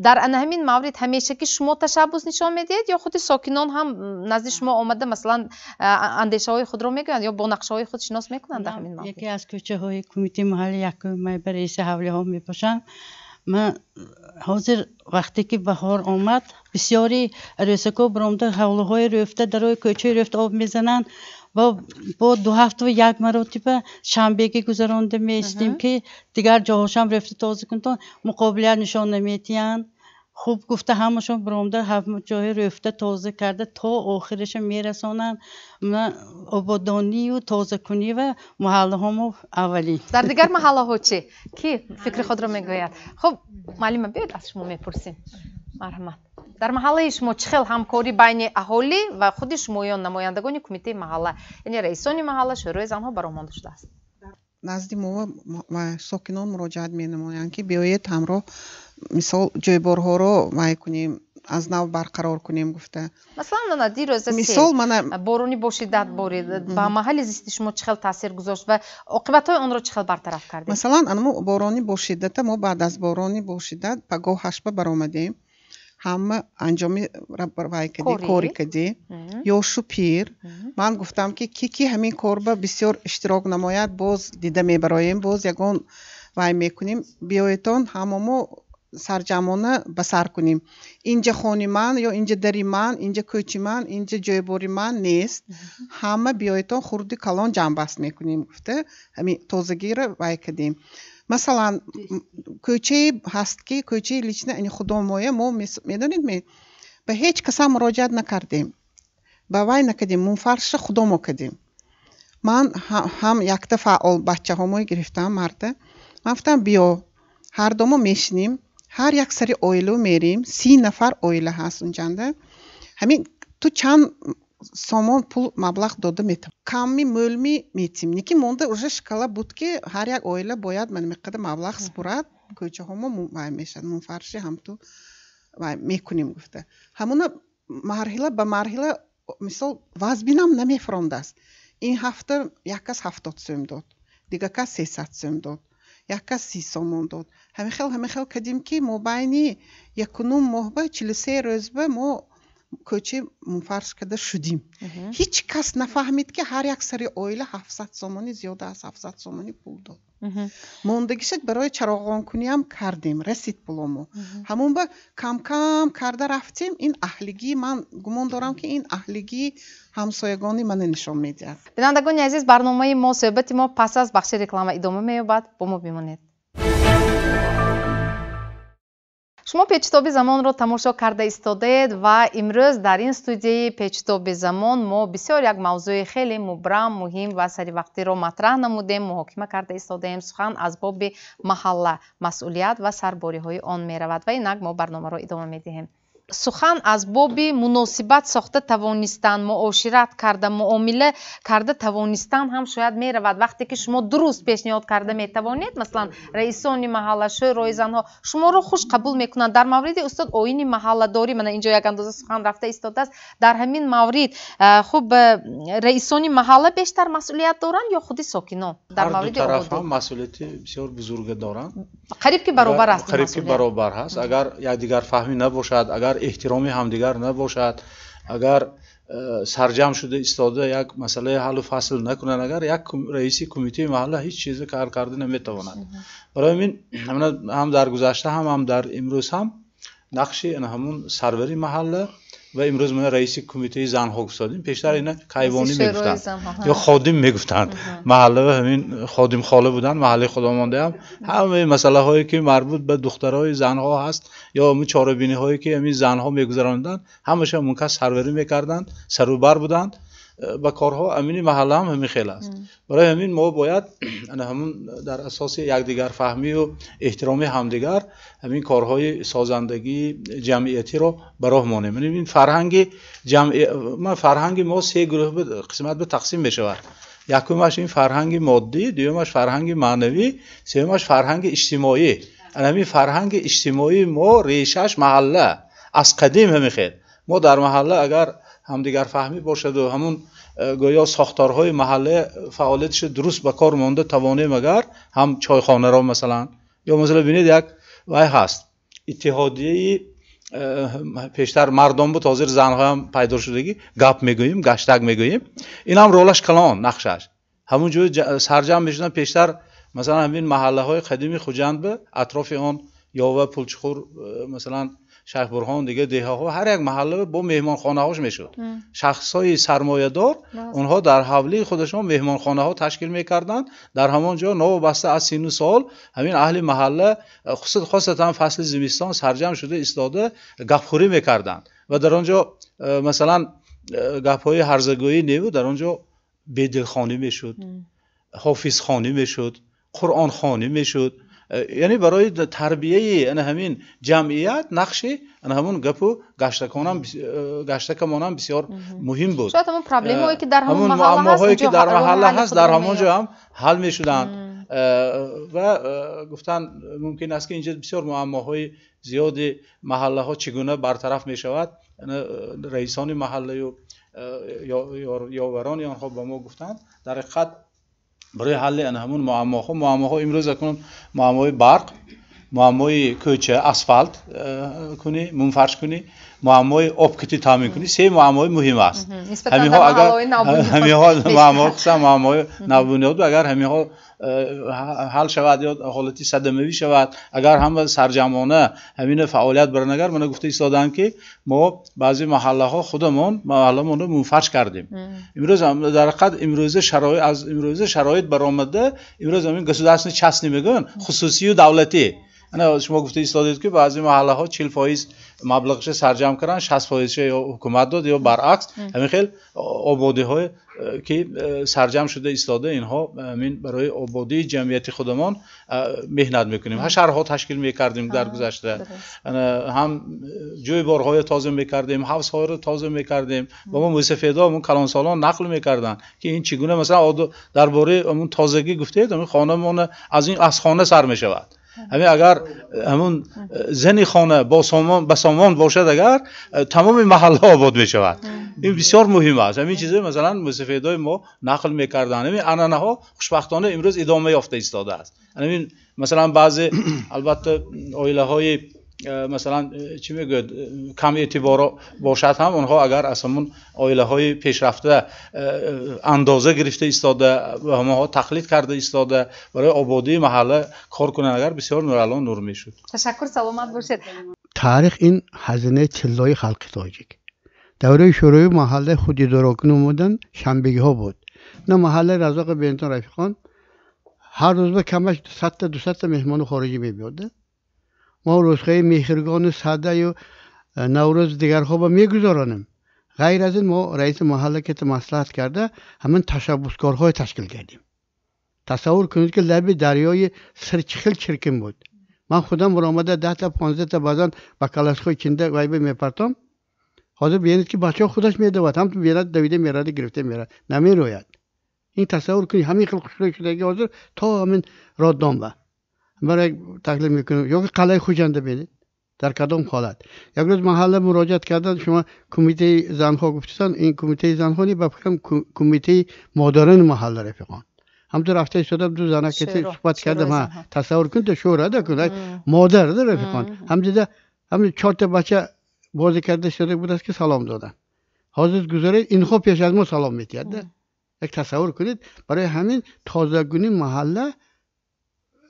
در همین مورد همیشه که شما تشبث نشان میدید یا خود ساکنان هم نزد شما آمده مثلا اندیشه های خود را میگن یا با نقشه های خود شناس میکنن در همین مورد یکی از کوچه های کمیته محلی یکم من به رئیس حوله ها میپاشم من حاضر وقتی که بهار آمد بسیاری رئیسکو برامده حوله های رفته در روی کوچه رفته آب میزنن با 2 هفته و 1 مرتبه شنبهگی گذرانده میستیم که دیگر جاهاشم رفته تازه کنتون مقابلیت نشان نمیتین خوب گفته همشون برامده همه جای رفته تازه کرده تا آخرش میرسانن من آبادانی و تازه کنی و محله همو اولی در دیگر محله ها چی؟ کی فکر خود را میگوید؟ خب معلم بیاید از شما میپرسیم مرحمت در محله شما چه خیلی همکاری بین اهالی و خود شمایان نمایندگان کمیته محله یعنی رئیسان محله شورای زنها برآمده شده است نزد ما و ساکنان مراجعت می‌نمایند که بیایید همراه مثال جایبارها رو می‌کنیم از نو برقرار کنیم گفته مثلا نه دیروز مثال من بارونی باشیدت بارید با محل زیستی شما چه خیلی تاثیر گذاشت و عاقبت‌های آن را چه خیلی برطرف کردید مثلا انما بارونی باشیدت ما بعد از بارونی باشیدت پگاه هشت برآمدیم همه انجامی وای کردی کاری کردی یا شوپیر من گفتم که کی همین کار با بسیار اشتراک نماید باز دیده میبرایم باز یگان وای میکنیم بیایتون هممو سرجمانه بسر کنیم اینجا خونی من یا اینجا دری من اینجا کوچی من اینجا جایباری من نیست همه بیایتون خوردی کلان جمع بست میکنیم گفته همین تازگی رو وای کردیم مثلا کوچه هست که کوچه لیچنه این خودمویه ما میدونید می به هیچ کس مراجعت نکردیم با وای نکردیم منفرش خودمو کردیم من هم یک دفعه بچه همو گرفتم مرده من گفتم بیا هر دومو میشنیم هر یک سری اویلو میریم 30 نفر اویله هست اونجانده همین تو چند سامان پول مبلغ داده میتم کمی مولمی میتیم نیکی مونده уже шкала بود که هر یک اویله باید من مقدار مبلغ سپرد کوچه همو میشن منفرشی هم تو میکنیم گفته همون مرحله به مرحله مثال وزبینم نمیفرانده است این هفته یک کس 70 سوم داد دیگه کس 300 سوم داد یک کس 30 سوم داد همین خیلی کردیم که ما بینی یکونوم ماه به 43 روز به ما کوچه منفرش کرده شدیم هیچ کس نفهمید که هر یک سری اویله 700 سومانی زیاده از 700 سومانی پول داد موندگیش برای چراغان کنی هم کردیم رسید پولمو همون با کم کم کرده رفتیم این اهلیگی من گمان دارم که این اهلیگی همسایگانی من نشان میدهد بینندگان عزیز برنامه ما صحبت ما پس از بخش رکلام ادامه مییابد با ما بمانید شما پیچتابی زمان را تماشا کرده ایستادید و امروز در این استودیوی پیچتابی زمان ما بسیار یک موضوع خیلی مبرم مهم و سری وقتی را مطرح نمودیم محاکمه کرده ایستادیم سخن از باب محله مسئولیت و سرباری های آن می رود و اینک ما برنامه را ادامه می دهیم سخن از باب مناسبت ساخته توانستن معاشرت کرده معامله کرده توانستن هم شاید می رود وقتی که شما درست پیشنهاد کرده می توانید مثلا رئیسان محله شورای زنها شما رو خوش قبول میکنند در مورد استاد آیین محله داری من اینجا یک اندازه سخن رفته ایستاده است در همین مورد خب رئیسان محله بیشتر مسئولیت دارند یا خود ساکنان در مورد طرف هم مسئولیت بسیار بزرگ دارند قریب که برابر است قریب که برابر هست اگر یک دیگر فهمی نباشد اگر احترامی همدیگر نباشد اگر سرجم شده ایستاده یک مسئله حل و فصل نکنن، اگر یک رئیس کمیته محله هیچ چیز کار کرده نمیتواند. برای همین هم در گذشته هم در امروز هم نقش همون سروری محله و امروز ما رئیس کمیته زنها گفتادیم. پیشتر اینا کیوانی میگفتن یا خادم میگفتن محله و همین خادم خاله بودن. محله خدامانده هم همه مسئله هایی که مربوط به دخترای زنها هست یا همون چاره‌بینی هایی که همین زنها میگذراندن همش منکس سروری میکردن، سروبر بودن با کارها. امین محله هم همین خیلی است. برای همین ما باید همون در اساس یکدیگر فهمی و احترام همدیگر همین کارهای سازندگی جمعیتی رو به راه مانیم. این فرهنگ ما سه گروه قسمت به تقسیم میشود. یکمش این فرهنگ مادی، دومش فرهنگ معنوی، سومش فرهنگ اجتماعی. همین فرهنگ اجتماعی ما ریشش محله از قدیم همین خیلی. ما در محله اگر همدیگر فهمی باشد و همون گویا ساختارهای محله فعالیتش درست به کار مانده توانیم، اگر هم چایخانه را مثلا یا مثلا ببینید یک وای هست اتحادیه پیشتر مردم بود، حاضر زنها هم پیدا شدگی گپ میگوییم، گشتگ میگوییم. این هم رولش کلان نقشش همون جوی سرجم میشدن. پیشتر مثلا همین محله های قدیمی خوجند به اطراف آن یاوه، پلچخور، مثلا شیخ برهان دیگه دیه ها، هر یک محله با مهمان خانه هاش میشد. شخص های سرمایه دار اونها در حولی خودشون مهمان خانه ها تشکیل میکردن. در همون جا نوبسته از سین و سال همین اهل محله خاصتا فصل زمستان سرجم شده ایستاده گپخوری میکردن و در آنجا مثلا گپ های هرزگویی نیو در آنجا بدل خانی میشد، حافظ خانی میشد، قرآن خانی میشد. یعنی برای تربیه همین جمعیت نقشی همون گپو گشتکمون هم بسیار مهم بود. شاید همون پرابلمایی که در همون محله هست در همون جا هم حل می شدن و گفتن ممکن است که اینجا بسیار معماهای زیادی محله ها چگونه برطرف می شود. رئیسان محله و یاوران آنها با ما گفتند در حقیقت برای حل همون معماها امروز اکنون معمای برق، معمای کوچه اسفالت کنی، منفرش کنی، معمای آب کتی تامین کنی، سه معمای مهم است. همین ها اگر همین ها معمای نبونیاد اگر همین ها حل شود یا حالتی صدمه‌ای شود، اگر هم سرجمانه همین فعالیت برنگر من گفته ایستادن که ما بعضی محله ها خودمون محلمون رو منفرش کردیم. امروز هم در حقیقت امروز شرایط برآمده. امروز همین گسوداسن چسنی میگن خصوصی و دولتی. انا شما گفته ایستادید که بعضی محله ها 40% مبلغش سرجم کردن، 60% یا حکومت داد یا برعکس. همین خیلی آبادی های که سرجم شده ایستاده اینها همین برای آبادی جمعیت خودمان مهنت میکنیم. حشرها تشکیل میکردیم در گذشته، هم جوی بارهای تازه میکردیم، حوض ها رو تازه میکردیم. با ما موسفیدا همون کلان سالان نقل میکردن که این چگونه مثلا درباره همون تازگی گفتید همین خانمون از این از خانه سر میشود. همین اگر همون زنی خانه با سامان باشد اگر تمام محله آباد می شود. این بسیار مهم است. همین چیزه مثلا موسفیدای ما نقل میکردن. همین انانه ها خوشبختانه امروز ادامه یافته ایستاده است. همین مثلا بعضی البته عائله های مثلا چی میگه کم اعتبار باشد هم اونها اگر اصلا عائله های پیشرفته اندازه گرفته ایستاده و همه تقلید کرده ایستاده برای آبادی محله کار کنن اگر بسیار نورالان نور میشد. تشکر، سلامت باشید. تاریخ این هزینه چلای خلق تاجیک دوره شروع محله خودی دراکن اومدن شنبگی ها بود. نه محله رزاق بینتون رفیقان هر روز به کمش 100 تا 200 تا مهمان خارجی میبیاده. ما روزهای مهرگان ساده و نوروز دیگر خواب میگذارانیم. غیر از این ما رئیس محله که مصلحت کرده همین تشبسکارهای تشکیل کردیم. تصور کنید که لب دریای سرچخیل چرکن بود. من خودم برآمده 10 تا 15 تا بعضا با کلاسخوی چنده وایبه میپرتم. حاضر بیانید که بچه خودش میدواد هم تو بیاد دویده میراد گرفته میراد نمیروید. این تصور کنید همین خلق شدگی حاضر تا همین رادام با برای تکلیف میکنم. یا که قلعه خوجنده بینید در کدام حالت. یک روز محله مراجعت کردن شما کمیته زنها گفتن این کمیته زنها نی بفکرم کمیته مادران محله رفیقان همونطور رفته شدم دو زنه که صحبت کردم ها تصور کنید شوره ده کنید مادر ده رفیقان هم دیده هم 4 تا بچه بازی کرده شده بود است که سلام دادن حاضر گذاره اینها پیش از ما سلام میتید یک تصور کنید برای همین تازگونی محله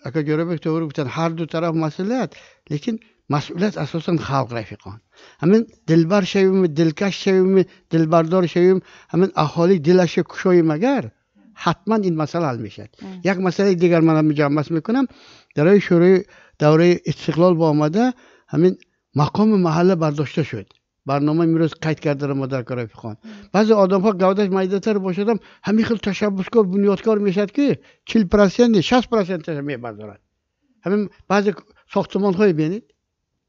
اگر جرا بگذارم بودن هر دو طرف مسئولیت لیکن مسئولیت اساسا خلق رفیقان همین دلبر شویم دلکش شویم دلبردار شویم همین اهالی دلش کشویم اگر حتما این مسئله حل میشه یک مسئله دیگر من مجمع میکنم در شورای دوره استقلال با آمده همین مقام محله برداشته شد برنامه امروز قید کرده را مدار کار رفیقان بعضی آدم ها گودش میده‌تر باشدم همین خیلی تشبسکار بنیادکار میشد که 40% 60% میبردارد همین بعضی ساختمان های بینید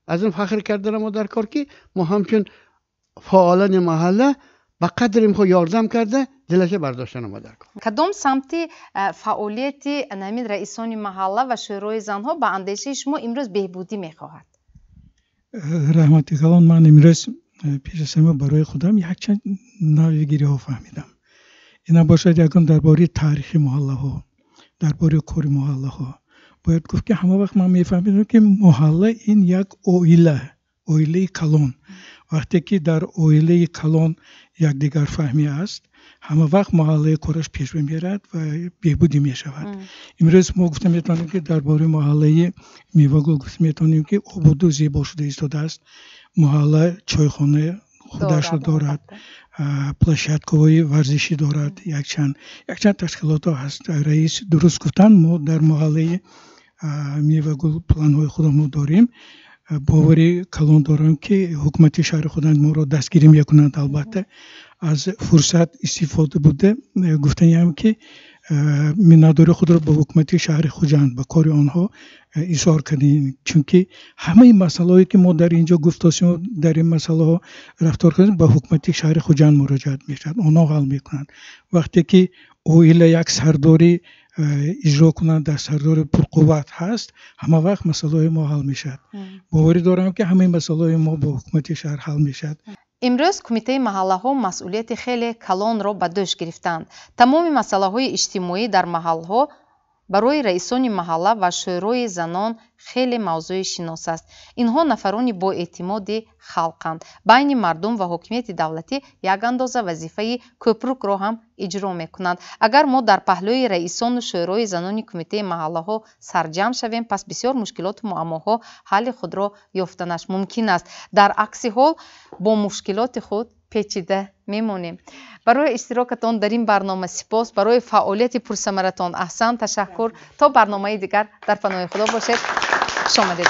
از این فخر کرده را مدار کار که ما همچون فعالان محله با قدر اینکه یاردم کرده دلش برداشتن مدار کار کدام سمتی فعالیتی همین رئیسان محله و شورای زنها با اندیشه شما امروز بهبودی میخواهد رحمتی کلان من امروز پیش از همه برای خودم یک چند ناویگیری ها فهمیدم اینا باشد یکم درباره تاریخ محله ها درباره کور محله ها باید گفت که همه وقت من میفهمیدم که محله این یک اویله کلان وقتی که در اویله کلان یک دیگر فهمی است همه وقت محله کورش پیش میرد و بهبودی می شود امروز ما گفتم میتونیم که درباره محله میوه‌گل گفتم میتونیم که آباد و زیبا شده ایستاده است محله چایخانه خودش را دارد پلشتگاه‌های ورزشی دارد یک چند تشکیلات ها هست رئیس درست گفتن ما در محله میوه‌گل پلان‌های خودمون داریم باوری کلان دارم که حکومت شهر خودند ما را دستگیری میکنند البته از فرصت استفاده بوده گفتنیم که میناداری خود را به حکومت شهر خوجند به کار آنها ایثار کردیم چون که همه مسائلی که ما در اینجا گفتیم در این مسئله ها رفتار کردیم به حکومت شهر خوجند مراجعه میشد آنها حل میکنند وقتی که اویل یک سرداری اجرا کنند در سردار پرقوت هست همه وقت مسئله ما حل میشد باوری دارم که همه مسئله ما با حکومت شهر حل میشد امروز کمیته محله ها مسئولیت خیلی کلان را به دوش گرفتند تمام مسئله های اجتماعی در محله ها برای رئیسان محله و شورای زنان خیلی موضوع شناس است اینها نفران با اعتماد خلقند بین مردم و حکومت دولتی یک اندازه وظیفه کوپروک را هم اجرا میکنند اگر ما در پهلوی رئیسان شورای زنان کمیته محله ها سرجم شویم پس بسیار مشکلات و معماها حل خود را یافتنش ممکن است در عکس حال با مشکلات خود پیچیده میمونیم برای اشتراکتان در این برنامه سپاس برای فعالیت پرثمرتان احسان تشکر تا برنامه دیگر در پناه خدا باشید شما دیگر